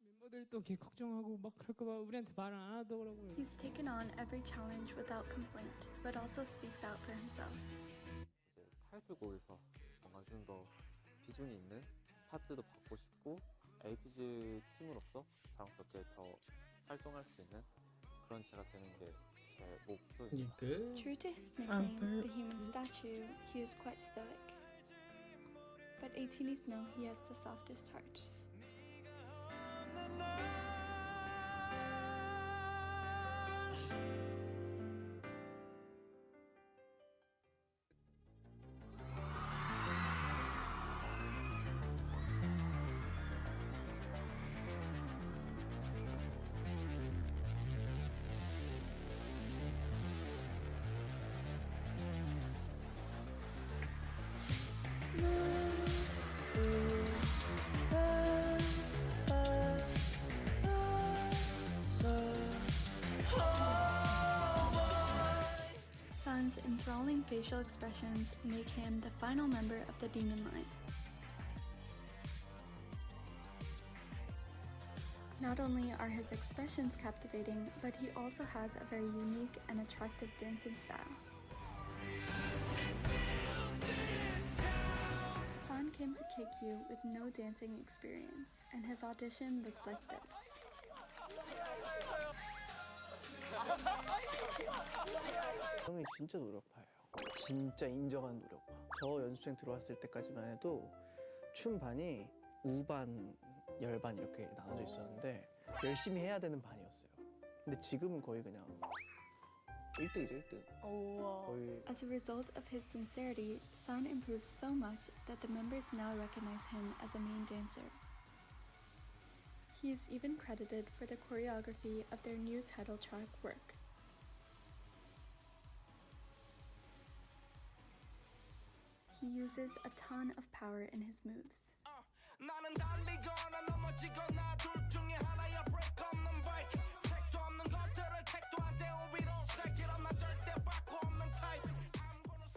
멤버들이 또 걔 걱정하고 막 그럴까봐 우리한테 말을 안 하더라고요. He's taken on every challenge without complaint, but also speaks out for himself. 이제 타이틀곡에서 뭔가 좀 더 비중이 있는 파트도 받고 싶고 에이티즈 팀으로서 자랑스럽게 더 활동할 수 있는 그런 제가 되는 게 제 목표입니다. True to his nickname, the human statue, he is quite stoic. But Atinys know he has the softest heart. Sun's enthralling facial expressions make him the final member of the demon line. Not only are his expressions captivating, but he also has a very unique and attractive dancing style. Sun came to KQ with no dancing experience, and his audition looked like this. 형이 진짜 노력파예요. 진짜 인정한 노력파. 저 연습생 들어왔을 때까지만 해도 춤 반이 우반, 열반 이렇게 나눠져 있었는데 열심히 해야 되는 반이었어요. 근데 지금은 거의 그냥 1등이죠, 1등. 거의 As a result of his sincerity, Sun improves so much that the members now recognize him as a main dancer. He is even credited for the choreography of their new title track, Work. He uses a ton of power in his moves.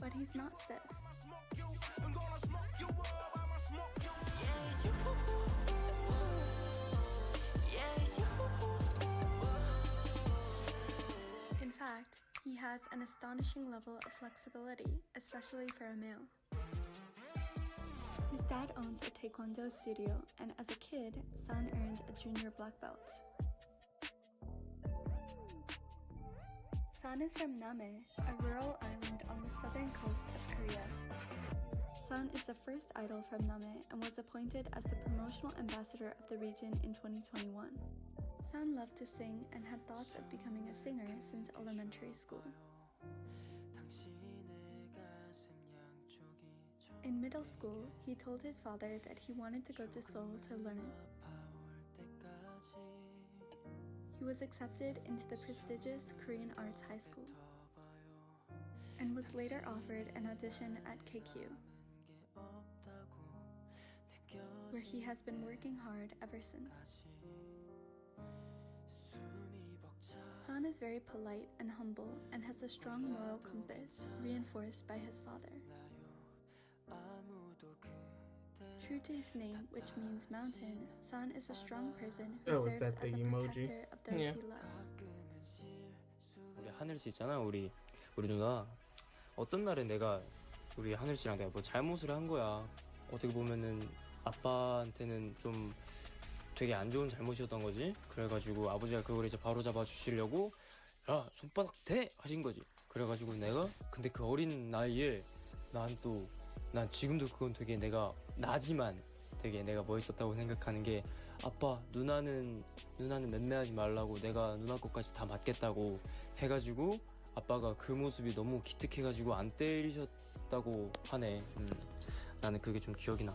But he's not stiff. In fact, he has an astonishing level of flexibility, especially for a male. His dad owns a taekwondo studio, and as a kid, Sun earned a junior black belt. Sun is from Name, a rural island on the southern coast of Korea. Sun is the first idol from Name and was appointed as the promotional ambassador of the region in 2021. Sun loved to sing and had thoughts of becoming a singer since elementary school. In middle school, he told his father that he wanted to go to Seoul to learn. He was accepted into the prestigious Korean Arts High School and was later offered an audition at KQ, where he has been working hard ever since. Sun is very polite and humble and has a strong moral compass reinforced by his father. True to his name, which means mountain, Sun is a strong person who Oh, is serves that as the a emoji? protector of those Yeah. he loves. 우리 하늘 씨 있잖아, 우리 누나. 어떤 날에 우리 하늘 씨랑 내가 뭐 잘못을 한 거야. 어떻게 보면은 아빠한테는 좀 되게 안 좋은 잘못이었던 거지. 그래가지고 아버지가 그걸 이제 바로 잡아 주시려고 야 손바닥 대 하신 거지. 그래가지고 내가 근데 그 어린 나이에 난 지금도 그건 되게 내가 나지만 되게 내가 멋있었다고 생각하는 게 아빠 누나는 맴매하지 말라고 내가 누나 것까지 다 맡겠다고 해가지고 아빠가 그 모습이 너무 기특해가지고 안 때리셨다고 하네. 나는 그게 좀 기억이 나.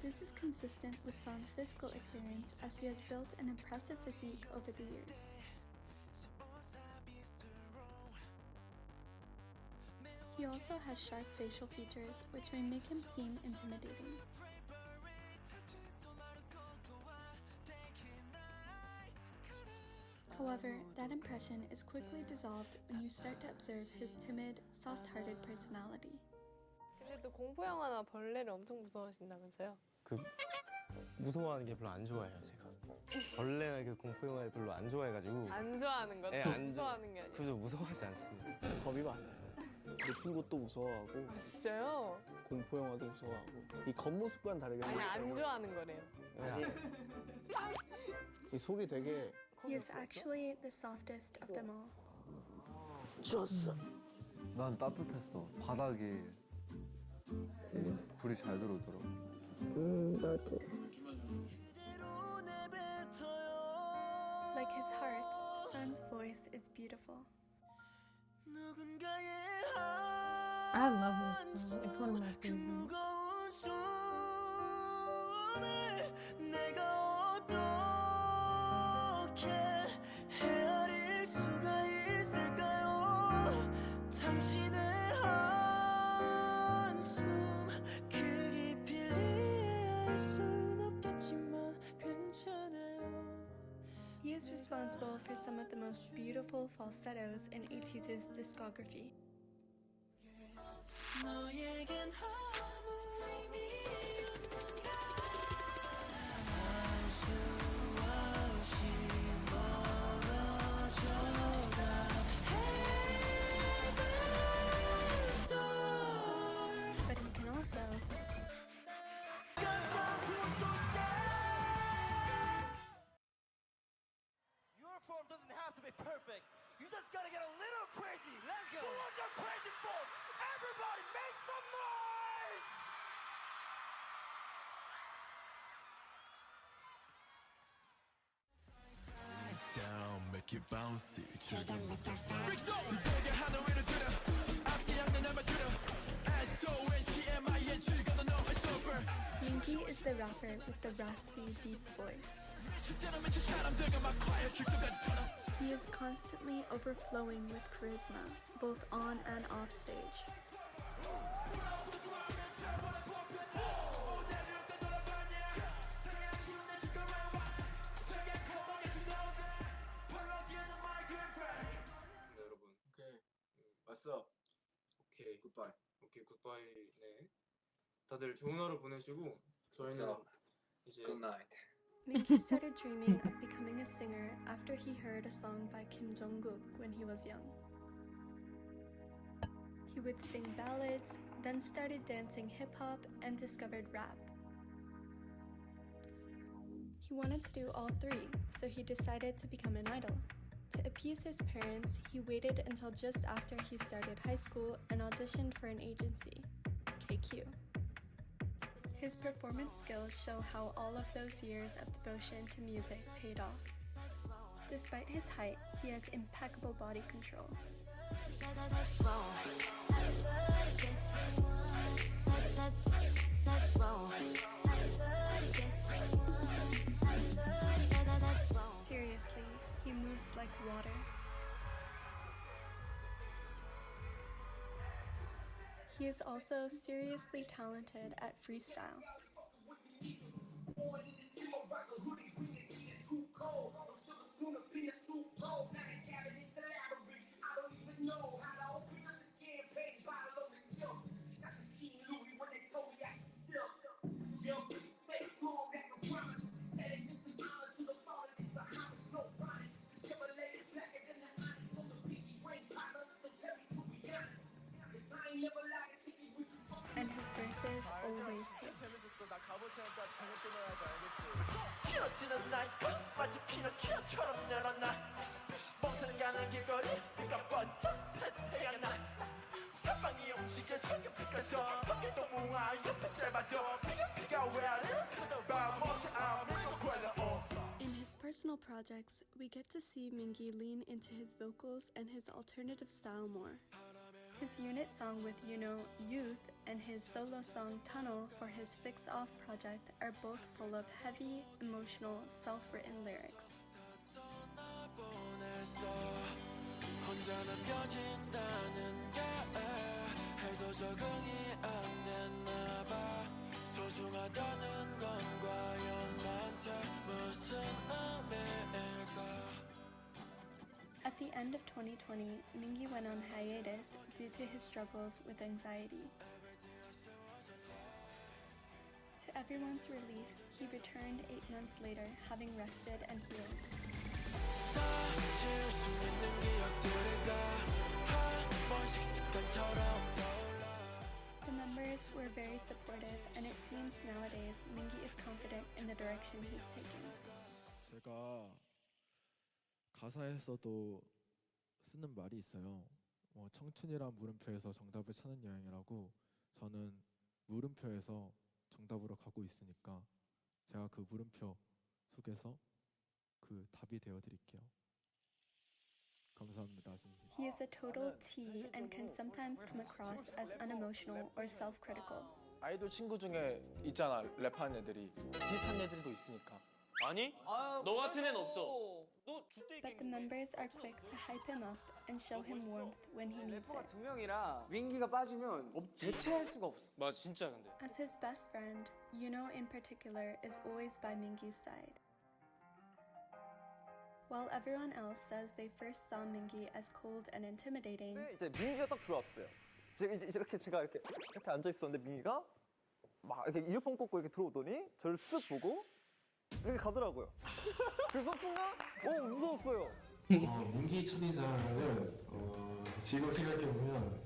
This is consistent with Sun's physical appearance as he has built an impressive physique over the years. He also has sharp facial features which may make him seem intimidating. However, that impression is quickly dissolved when you start to observe his timid, soft-hearted personality. 근데 또 공포 영화나 벌레를 엄청 무서워하신다면서요? 그 무서워하는 게 별로 안 좋아해요 제가. 벌레나 그 공포 영화를 별로 안 좋아해가지고. 안 좋아하는 것도 네, 안 무서워하는 게 아니에요. 그저 무서워하지 않습니다. 겁이 많아요. 높은 곳도 무서워하고 진짜요? 공포 영화도 무서워하고 이 겉모습과는 다르게 아니 안 생겼다고. 좋아하는 거래요. 아니 이 속이 되게 He is actually the softest of them all. 좋았어. 난 따뜻했어. 바닥에 이 불이 잘 들어오더라고. 나도. Like his heart, Sun's voice is beautiful. I love this song. It's one of my favorites. He is responsible for some of the most beautiful falsettos in Ateez's discography. But he can also Your form doesn't have to be perfect. You just gotta get a little crazy. Let's go. So what's your crazy form? Everybody make some noise! down, make it bouncy. 지금 부터 freak zone. 이보게 하늘위로 들어. 앞뒤 양면 남아 들어. S-O-N-G-M-I-N 즐거운 너의 sober. Minky is the rapper with the raspy, deep voice. He is constantly overflowing with charisma, both on and off stage. 왔어. 오케이 굿바이. 오케이 굿바이. 네. 다들 좋은 하루 보내시고 저희는 이제 Good night. Minky started dreaming of becoming a singer after he heard a song by Kim Jong-kook when he was young. He would sing ballads, then started dancing hip-hop and discovered rap. He wanted to do all three, so he decided to become an idol. To appease his parents, he waited until just after he started high school and auditioned for an agency, KQ. His performance skills show how all of those years of devotion to music paid off. Despite his height, he has impeccable body control. Seriously, he moves like water. He is also seriously talented at freestyle. And his verses always hit. 피어지는 날 마치 피노키오처럼 늘어나 멍청 가는 길거리 비가 번쩍 태태가 나 사방이 움직여 정겹 피카소 거기도 무아 옆에 살바도 피가 왜 안 봐 모습 안 믿고 걸려 In his personal projects, we get to see Mingy lean into his vocals and his alternative style more. His unit song with Youth and his solo song Tunnel for his Fix Off project are both full of heavy, emotional, self-written lyrics. 혼자는 펴진다는 게 해도 적응이 안 됐나 봐 소중하다는 건 과연 나한테 무슨 의미일까 end of 2020, Mingi went on hiatus due to his struggles with anxiety. To everyone's relief, he returned 8 months later, having rested and healed. The members were very supportive, and it seems nowadays Mingi is confident in the direction he's taking. 제가 가사에서도 쓰는 말이 있어요. 청춘이란 물음표에서 정답을 찾는 여행이라고. 저는 물음표에서 정답으로 가고 있으니까 제가 그 물음표 속에서 그 답이 되어드릴게요. 감사합니다, 진심. He is a total T and can sometimes come across as unemotional or self-critical. 아이돌 친구 중에 있잖아 랩하는 애들이 비슷한 애들도 있으니까. 아니? 너 같은 애는 없어. But the members are quick to hype him up and show him warmth when he needs 래퍼가 it. 2명이라 윙기가 빠지면 대체할 수가 없어. 맞아 진짜 근데. As his best friend, Yuno in particular is always by Mingi's side. While everyone else says they first saw Mingi as cold and intimidating, 이제 민기가 딱 들어왔어요. 제가 제가 이렇게 앉아 있었는데 민기가 막 이렇게 이어폰 꽂고 이렇게 들어오더니 저를 쓱 보고 이렇게 가더라고요. 그래서 순간 무서웠어요. 민기 첫인상은 지금 생각해보면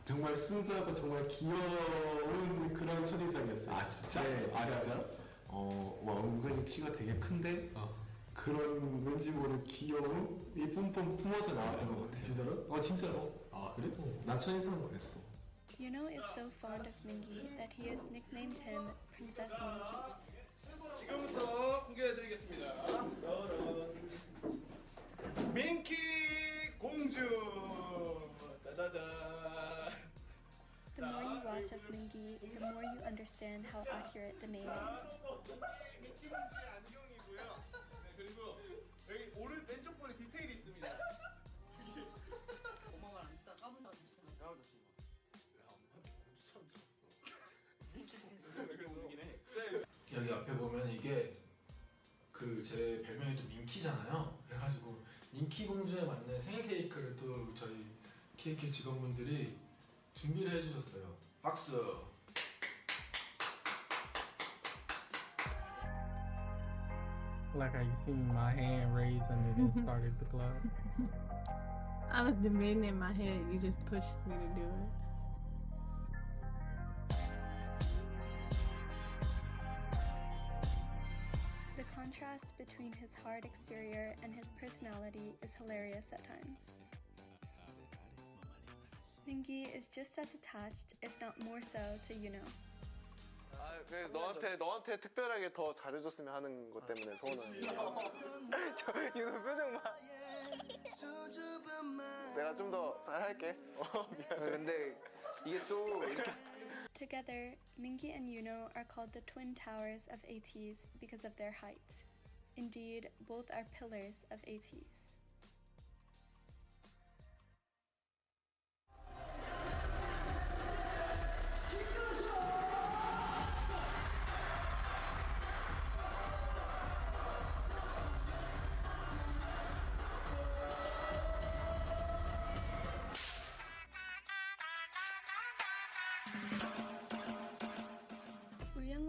정말 순수하고 정말 귀여운 그런 첫인상이었어요. 아 진짜? 네, 진짜? 은근히 키가 되게 큰데 그런 왠지 모르는 귀여움이 뿜뿜 품어져 나왔던 것 같아. 진짜로? 진짜로. 아 그래? 나 첫인상은 그랬어. Yuno is so fond of Mingi that he has nicknamed him Princess Mingi. 지금부터 공개해드리겠습니다. 민키 공주. 짜자잔. The more you watch of Mingi, the more you understand how accurate the name is. 민키 공주의 안경이고요. 네, 그리고 여기 오른 왼쪽 볼에 디테일이 있습니다. 엄마가 안 따 까불다 주시면. 여기 앞에 보면 이게 그 제 별명이 또 민키잖아요. 그래가지고 민키 공주에 맞는 생일 케이크를 또 저희 케이크 직원분들이 준비를 해주셨어요. 박수. Like I seen my hand raised and then it started to clap. I was debating in my head. You just pushed me to do it. The contrast between his hard exterior and his personality is hilarious at times. Mingi is just as attached, if not more so, to Yuno. 그래서 너한테 특별하게 더 잘해줬으면 하는 것 때문에 서운한 거예요. 저 이거 표정 봐. 내가 좀 더 잘할게. 미안해. 근데 이게 또 이렇게. Together, Mingi and Yuno are called the twin towers of Ateez because of their height. Indeed, both are pillars of Ateez.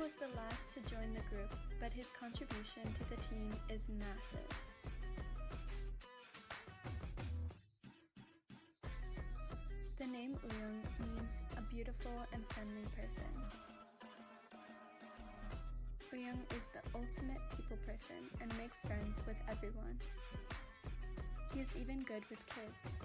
Was the last to join the group, but his contribution to the team is massive. The name Uyung means a beautiful and friendly person. Uyung is the ultimate people person and makes friends with everyone. He is even good with kids.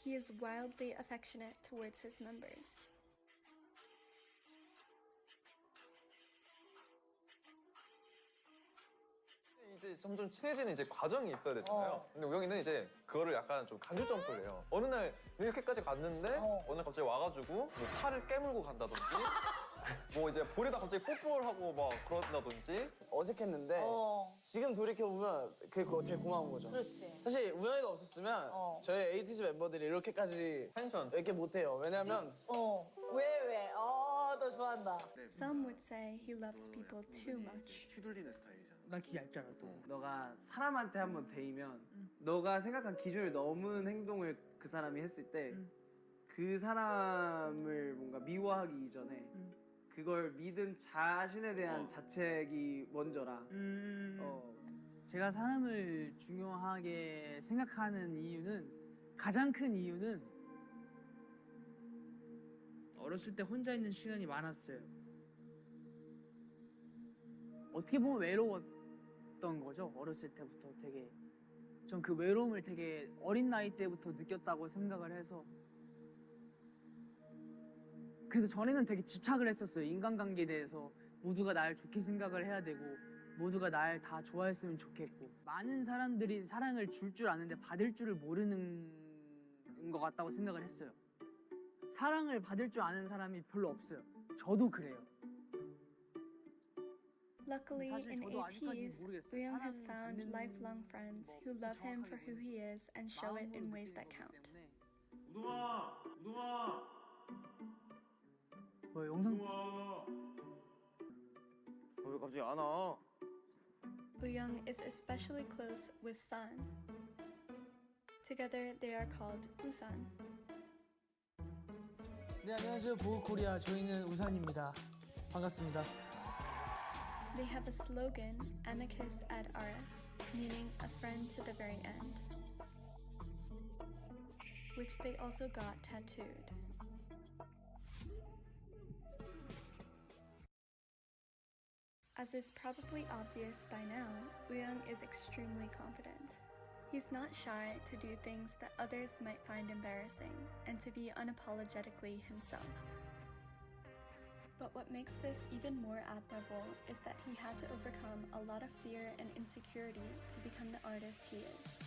He is wildly affectionate towards his members. 이제 점점 친해지는 이제 과정이 있어야 되잖아요. 근데 우영이는 이제 그거를 약간 좀 간접 점프를 해요. 어느 날 이렇게까지 갔는데 어느 날 갑자기 와가지고 뭐 팔을 깨물고 간다든지 뭐 이제 볼에다 갑자기 뽀뽀를 막 그런다든지 어색했는데 지금 돌이켜보면 그게 되게 고마운 거죠. 그렇지. 사실 우영이가 없었으면 저희 에이티즈 멤버들이 이렇게까지 텐션 이렇게 못해요. 왜냐면 왜? 너 좋아한다. Some would say he loves people too much. 휘둘리는 스타일이잖아. 난 귀 얇잖아 또. 너가 사람한테 한번 데이면 너가 생각한 기준을 넘은 행동을 그 사람이 했을 때 그 사람을 뭔가 미워하기 이전에 그걸 믿은 자신에 대한 자책이 먼저라. 제가 사람을 중요하게 생각하는 이유는 가장 큰 이유는 어렸을 때 혼자 있는 시간이 많았어요. 어떻게 보면 외로웠던 거죠. 어렸을 때부터 되게 전 그 외로움을 되게 어린 나이 때부터 느꼈다고 생각을 해서 그래서 전에는 되게 집착을 했었어요. 인간관계에 대해서 모두가 날 좋게 생각을 해야 되고 모두가 날 다 좋아했으면 좋겠고 많은 사람들이 사랑을 줄 아는데 받을 줄을 모르는 것 같다고 생각을 했어요. 사랑을 받을 줄 아는 사람이 별로 없어요. 저도 그래요. Luckily, 사실 in 저도 아직까지는 Ateez, 모르겠어요. Uyung has 사랑을 found 받는 lifelong friends who love him for who he is and show it in ways that count. 우동아. 뭐 영상 왜 갑자기 안 와? Uyung is especially close with Sun. Together, they are called Usan. 네, 안녕하세요. 보우코리아 저희는 우산입니다. 반갑습니다. They have a slogan, Amicus ad Aris, meaning a friend to the very end, which they also got tattooed. As is probably obvious by now, Uyung is extremely confident. He's not shy to do things that others might find embarrassing and to be unapologetically himself. But what makes this even more admirable is that he had to overcome a lot of fear and insecurity to become the artist he is.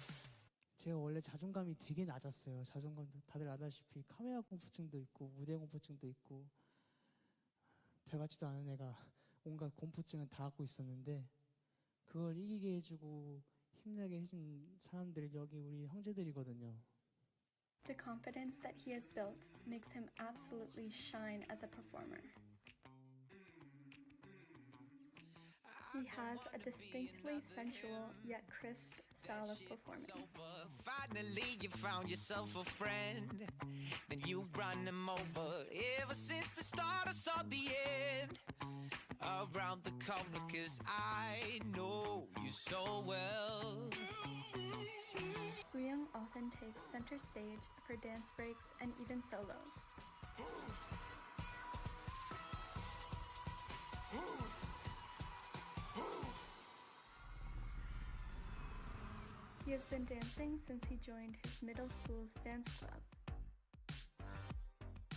제가 원래 자존감이 되게 낮았어요. 자존감도 다들 아다시피 카메라 공포증도 있고 무대 공포증도 있고 별 같지도 않은 애가 온갖 공포증을 다 갖고 있었는데 그걸 이기게 해주고 힘내게 해준 사람들이 여기 우리 형제들이거든요. The confidence that he has built makes him absolutely shine as a performer. He has a distinctly sensual yet crisp style of performing. Finally, you found yourself a friend. Then you run him over. Ever since the start, I saw the end. Around the corner, 'cause I know you so well. Uyung often takes center stage for dance breaks and even solos. He has been dancing since he joined his middle school's dance club.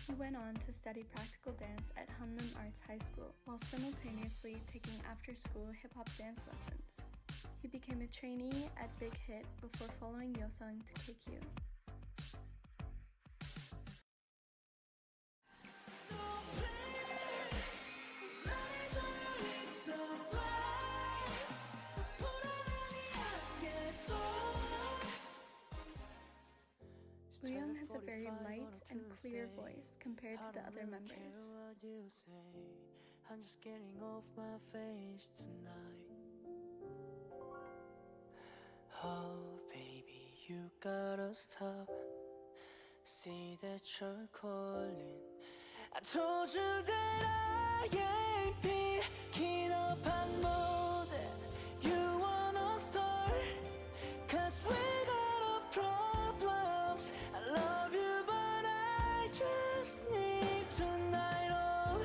He went on to study practical dance at Hanlim Arts High School while simultaneously taking after-school hip-hop dance lessons. He became a trainee at Big Hit before following Yosung to KQ. Uyung has a very light and clear voice compared to the other members. I'm just getting off my face tonight. Oh baby, you gotta stop. See that you're calling. I told you that I ain't picking up on more than you wanna start. 'Cause we got our problems. I love you but I just need tonight off.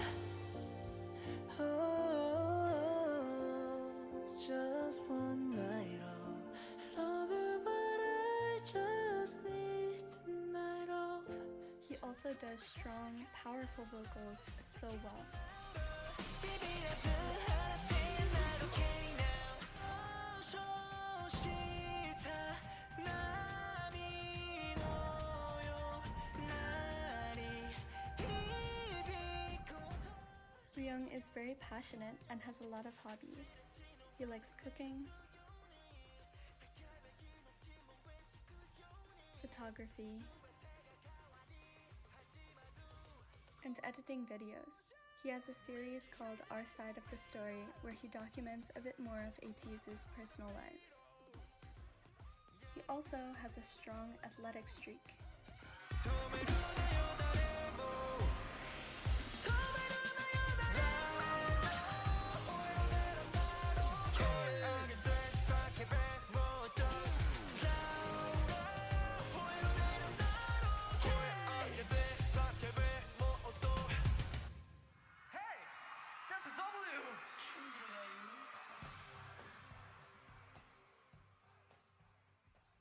Oh, it's just one night off. Love you but I just need tonight off. He also does strong, powerful vocals so well. Young is very passionate and has a lot of hobbies. He likes cooking, photography, and editing videos. He has a series called Our Side of the Story where he documents a bit more of Ateez's personal lives. He also has a strong athletic streak.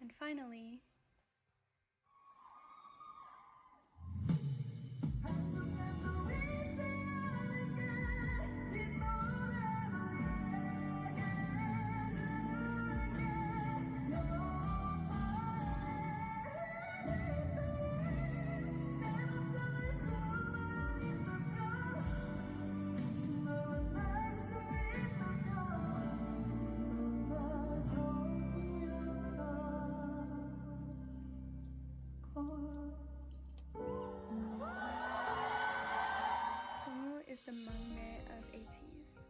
And finally, Jongwoo is the maknae of Ateez.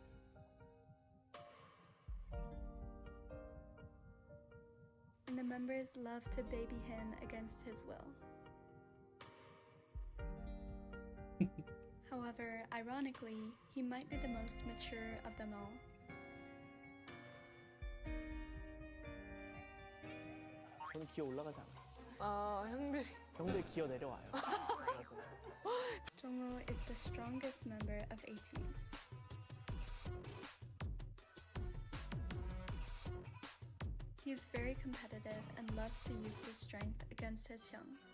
And the members love to baby him against his will. However, ironically, he might be the most mature of them all. 저는 기어 올라가지 않아요. 아, 형들이. 형들 기어 내려와요. Jongwoo is the strongest member of Ateez. He is very competitive and loves to use his strength against his hyungs.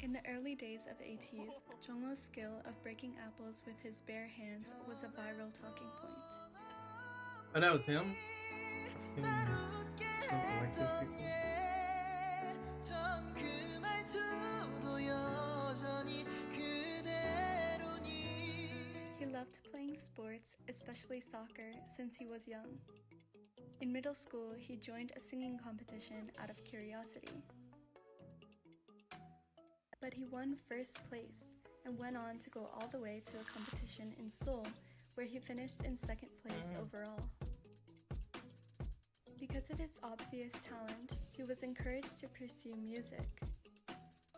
In the early days of Ateez, Jongwoo's skill of breaking apples with his bare hands was a viral talking point. 안녕하세요. Tim. Alexis people. He loved playing sports, especially soccer, since he was young. In middle school, he joined a singing competition out of curiosity. But he won first place and went on to go all the way to a competition in Seoul, where he finished in second place overall. Because of his obvious talent, he was encouraged to pursue music.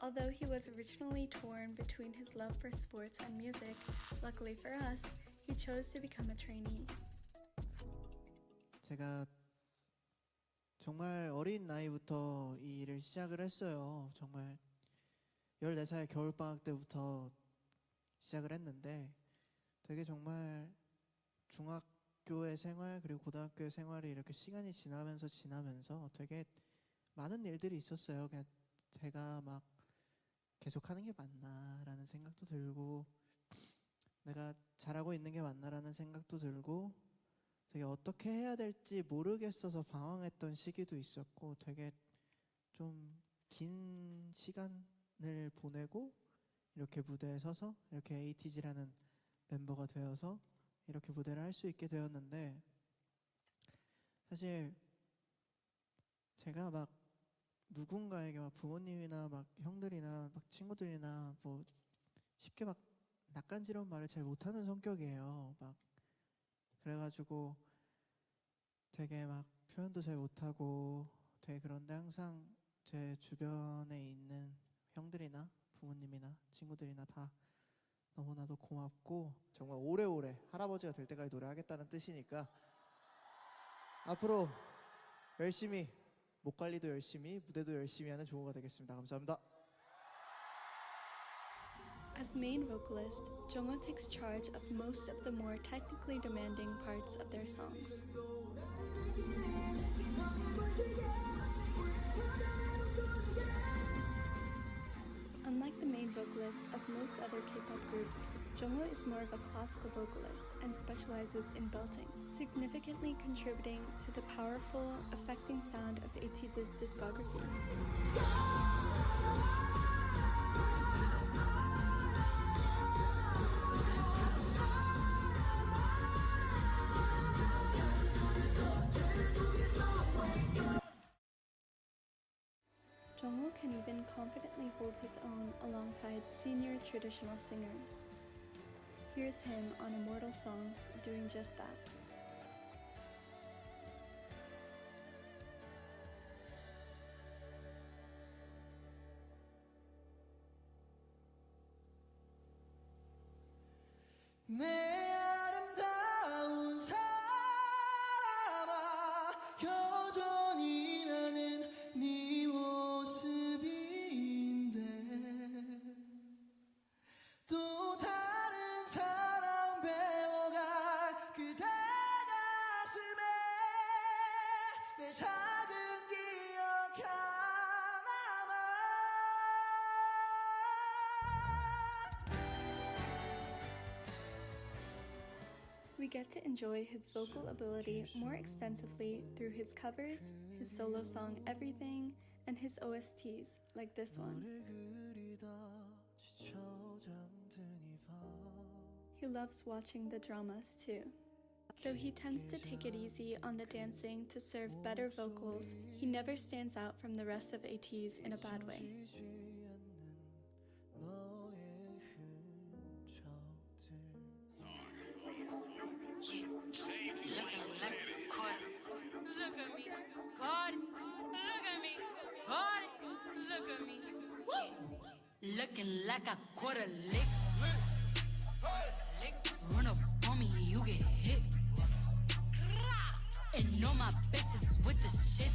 Although he was originally torn between his love for sports and music, luckily for us, he chose to become a trainee. 제가 정말 어린 나이부터 이 일을 시작을 했어요. 정말 14살 겨울방학 때부터 시작을 했는데 되게 정말 중학교의 생활 그리고 고등학교의 생활이 이렇게 시간이 지나면서 되게 많은 일들이 있었어요. 그냥 제가 막 계속 하는 게 맞나라는 생각도 들고 내가 잘하고 있는 게 맞나라는 생각도 들고 되게 어떻게 해야 될지 모르겠어서 방황했던 시기도 있었고 되게 좀 긴 시간을 보내고 이렇게 무대에 서서 이렇게 에이티즈라는 멤버가 되어서 이렇게 무대를 할 수 있게 되었는데 사실 제가 막 누군가에게 막 부모님이나 막 형들이나 막 친구들이나 뭐 쉽게 막 낯간지러운 말을 잘 못하는 성격이에요. 막 그래가지고 되게 막 표현도 잘 못하고 되게 그런데 항상 제 주변에 있는 형들이나 부모님이나 친구들이나 다 너무나도 고맙고 정말 오래오래 할아버지가 될 때까지 노래하겠다는 뜻이니까 앞으로 열심히 목 관리도 열심히 무대도 열심히 하는 종호가 되겠습니다. 감사합니다. As main vocalist, Jongwoo takes charge of most of the more technically demanding parts of their songs. Unlike the main vocalists of most other K-pop groups, Jongwoo is more of a classical vocalist and specializes in belting, significantly contributing to the powerful, affecting sound of Ateez's discography. Jungwoo can even confidently hold his own alongside senior traditional singers. Here's him on Immortal Songs doing just that. 내 아름다운 사람아 여전히 나는 네 모습인데 또 다른 사랑 배워갈 그대 가슴에 내 작은 기억 하나만 We get to enjoy his vocal ability more extensively through his covers, his solo song Everything, and his OSTs like this one. He loves watching the dramas too. Though he tends to take it easy on the dancing to serve better vocals, he never stands out from the rest of Ateez in a bad way. Look at me, Cardi. Look at me, Cardi. Look at me, looking like a quarter lick. Run up on me, you get hit. And all my bitches with the shit.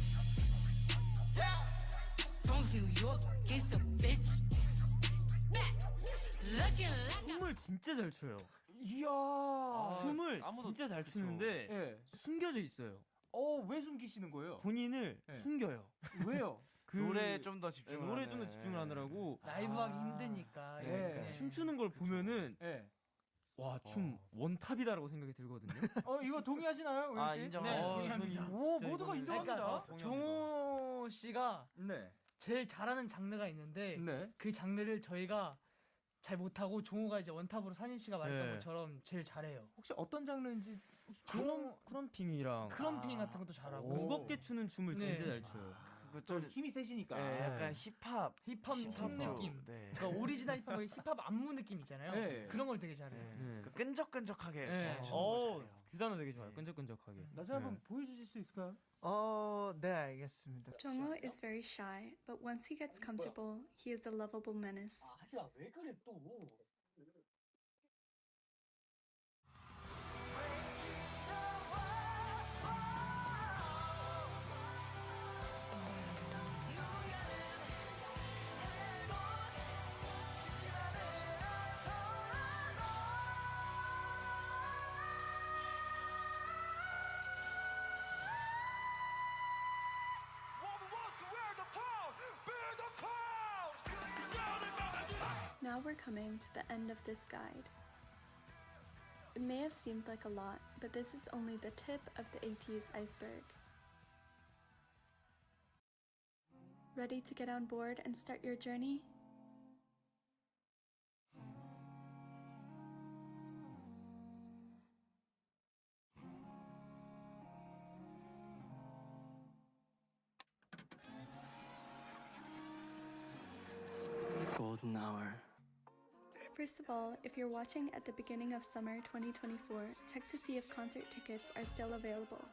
Bronx, New York, gangsta bitch. Looking like 춤을 진짜 잘 춰요. 이야. 춤을 아무도 진짜 잘 그쵸. 추는데 예. 숨겨져 있어요. 왜 숨기시는 거예요? 본인을 예. 숨겨요. 왜요? 노래에 좀 더 집중을 노래에 좀 더 하네. 집중을 하느라고 라이브하기 힘드니까. 예. 춤추는 걸 보면은 예. 와, 춤 원탑이다라고 생각이 들거든요. 이거 동의하시나요, 우영 씨? 인정. 네, 동의합니다. 오, 진짜 모두가 이거는- 인정합니다. 그러니까 정호 씨가 네. 제일 잘하는 장르가 있는데 네. 그 장르를 저희가 잘 못하고 종호가 이제 원탑으로 산인 씨가 말했던 네. 것처럼 제일 잘해요. 혹시 어떤 장르인지 크럼핑이랑 크럼핑 같은 것도 잘하고 무겁게 추는 춤을 네. 진짜 잘 춰요. 좀 힘이 세시니까. 네, 약간 힙합 느낌. 네. 그러니까 오리지널 힙합 힙합 안무 느낌 있잖아요. 네. 그런 걸 되게 잘해요. 그 끈적끈적하게 네. 이렇게 추는 거 잘해요. 그 단어 되게 좋아요. 끈적끈적하게. 나중에 한번 보여주실 수 있을까요? 네, 알겠습니다. Jungwoo is very shy, but once he gets comfortable, he is a lovable menace. 하지마, 왜 그래 또? Now we're coming to the end of this guide. It may have seemed like a lot, but this is only the tip of the Ateez iceberg. Ready to get on board and start your journey? Golden hour. First of all, if you're watching at the beginning of summer 2024, check to see if concert tickets are still available.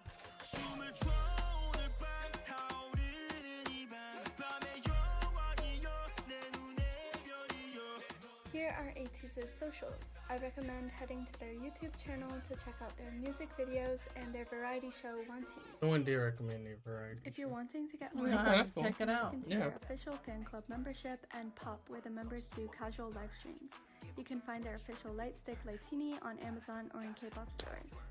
Here are Ateez's socials. I recommend heading to their YouTube channel to check out their music videos and their variety show Wanties. No one did recommend a variety. If you're wanting to get more Yeah, information, check it out. look into their official fan club membership and Pop, where the members do casual live streams. You can find their official Lightstick Lightini on Amazon or in K-pop stores.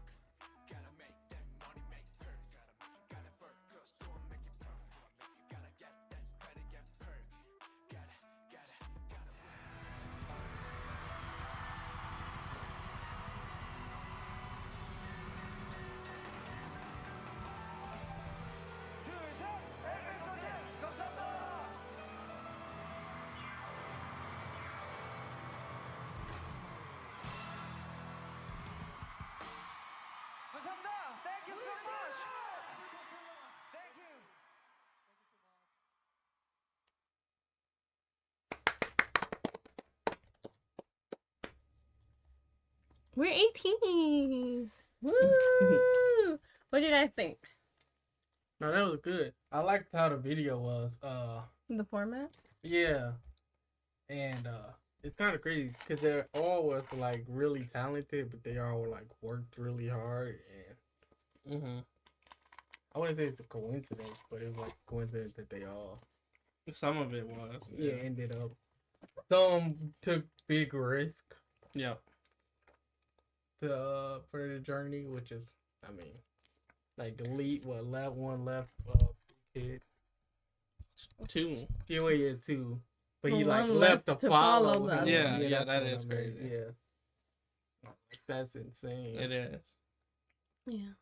you so much. Thank you. We're 18. Woo! What did I think? No, that was good. I liked how the video was. The format? Yeah, and it's kind of crazy because they're all was like really talented, but they all like worked really hard. And I wouldn't say it's a coincidence, but it was like a coincidence that they all. Some of it was. Yeah, ended up. Some took big risk. Yeah. To for the journey, which is, I mean, like delete what one left kid. Two. Yeah, well, yeah, two. But he Well, like one left to left to follow follow him. them. Yeah, that's that what is I mean. crazy. Yeah. That's insane. It is. Yeah.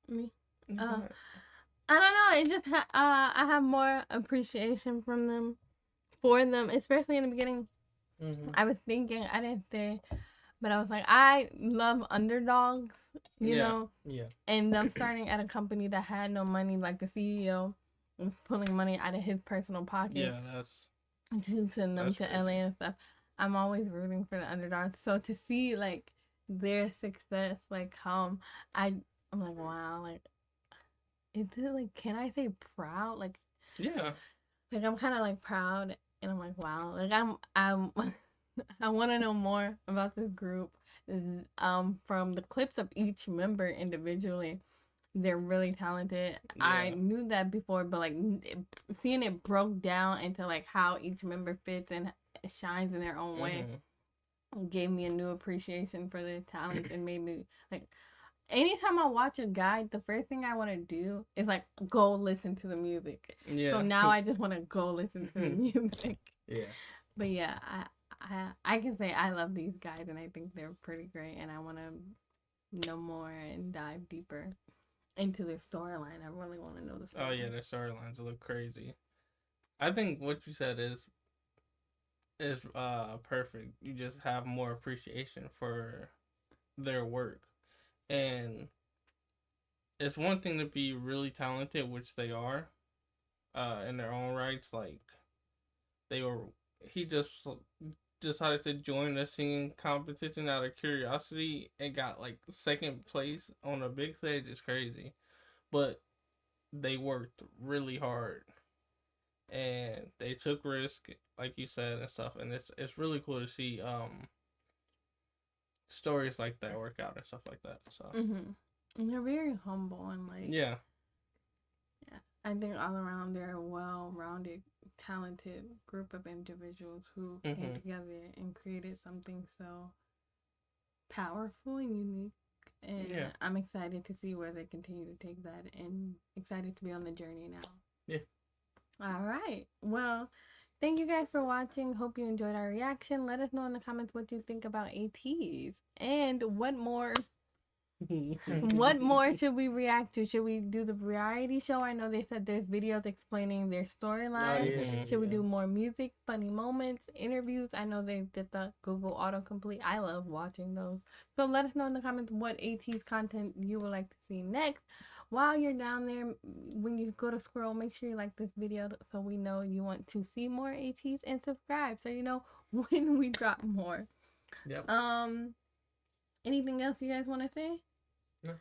Me? Yeah. I don't know. It just I have more appreciation from them, for them, especially in the beginning. I was thinking, I didn't say, but I was like, I love underdogs, you know? Yeah. And them starting at a company that had no money, like the CEO was pulling money out of his personal pocket. Yeah, that's. To send them that's to crazy. LA and stuff. I'm always rooting for the underdogs. So to see like their success, like I'm like, wow, like is it like, can I say proud? Like Yeah. like I'm kind of like proud, and I'm like, wow, like I'm I want to know more about this group. From the clips of each member individually, they're really talented. I Yeah. knew that before, but like seeing it broke down into like how each member fits and shines in their own way gave me a new appreciation for their talent and made me like. Anytime I watch a guide, the first thing I want to do is like go listen to the music. Yeah. So now I just want to go listen to the music. Yeah. But yeah, I can say I love these guys and I think they're pretty great, and I want to know more and dive deeper into their storyline. I really want to know the story. Oh yeah, their storylines look crazy. I think what you said is perfect. You just have more appreciation for their work. And it's one thing to be really talented, which they are, in their own rights. Like he just decided to join the singing competition out of curiosity and got like second place on a big stage. It's crazy, but they worked really hard and they took risk, like you said, and stuff. And it's really cool to see stories like that work out and stuff like that. So And they're very humble and like yeah. I think all around they're a well-rounded, talented group of individuals who came together and created something so powerful and unique. And I'm excited to see where they continue to take that, and excited to be on the journey now. Yeah. All right. Well, thank you guys for watching. Hope you enjoyed our reaction. Let us know in the comments what you think about Ateez and what more should we react to? Should we do the variety show? I know they said there's videos explaining their storyline. Should we do more music, funny moments, interviews? I know they did the Google autocomplete. I love watching those. So let us know in the comments what Ateez content you would like to see next. While you're down there, when you go to scroll, make sure you like this video so we know you want to see more Ateez, and subscribe so you know when we drop more. Yep. Anything else you guys want to say? No.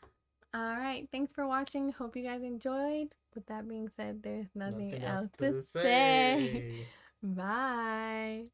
All right. Thanks for watching. Hope you guys enjoyed. With that being said, there's nothing else to say. Bye.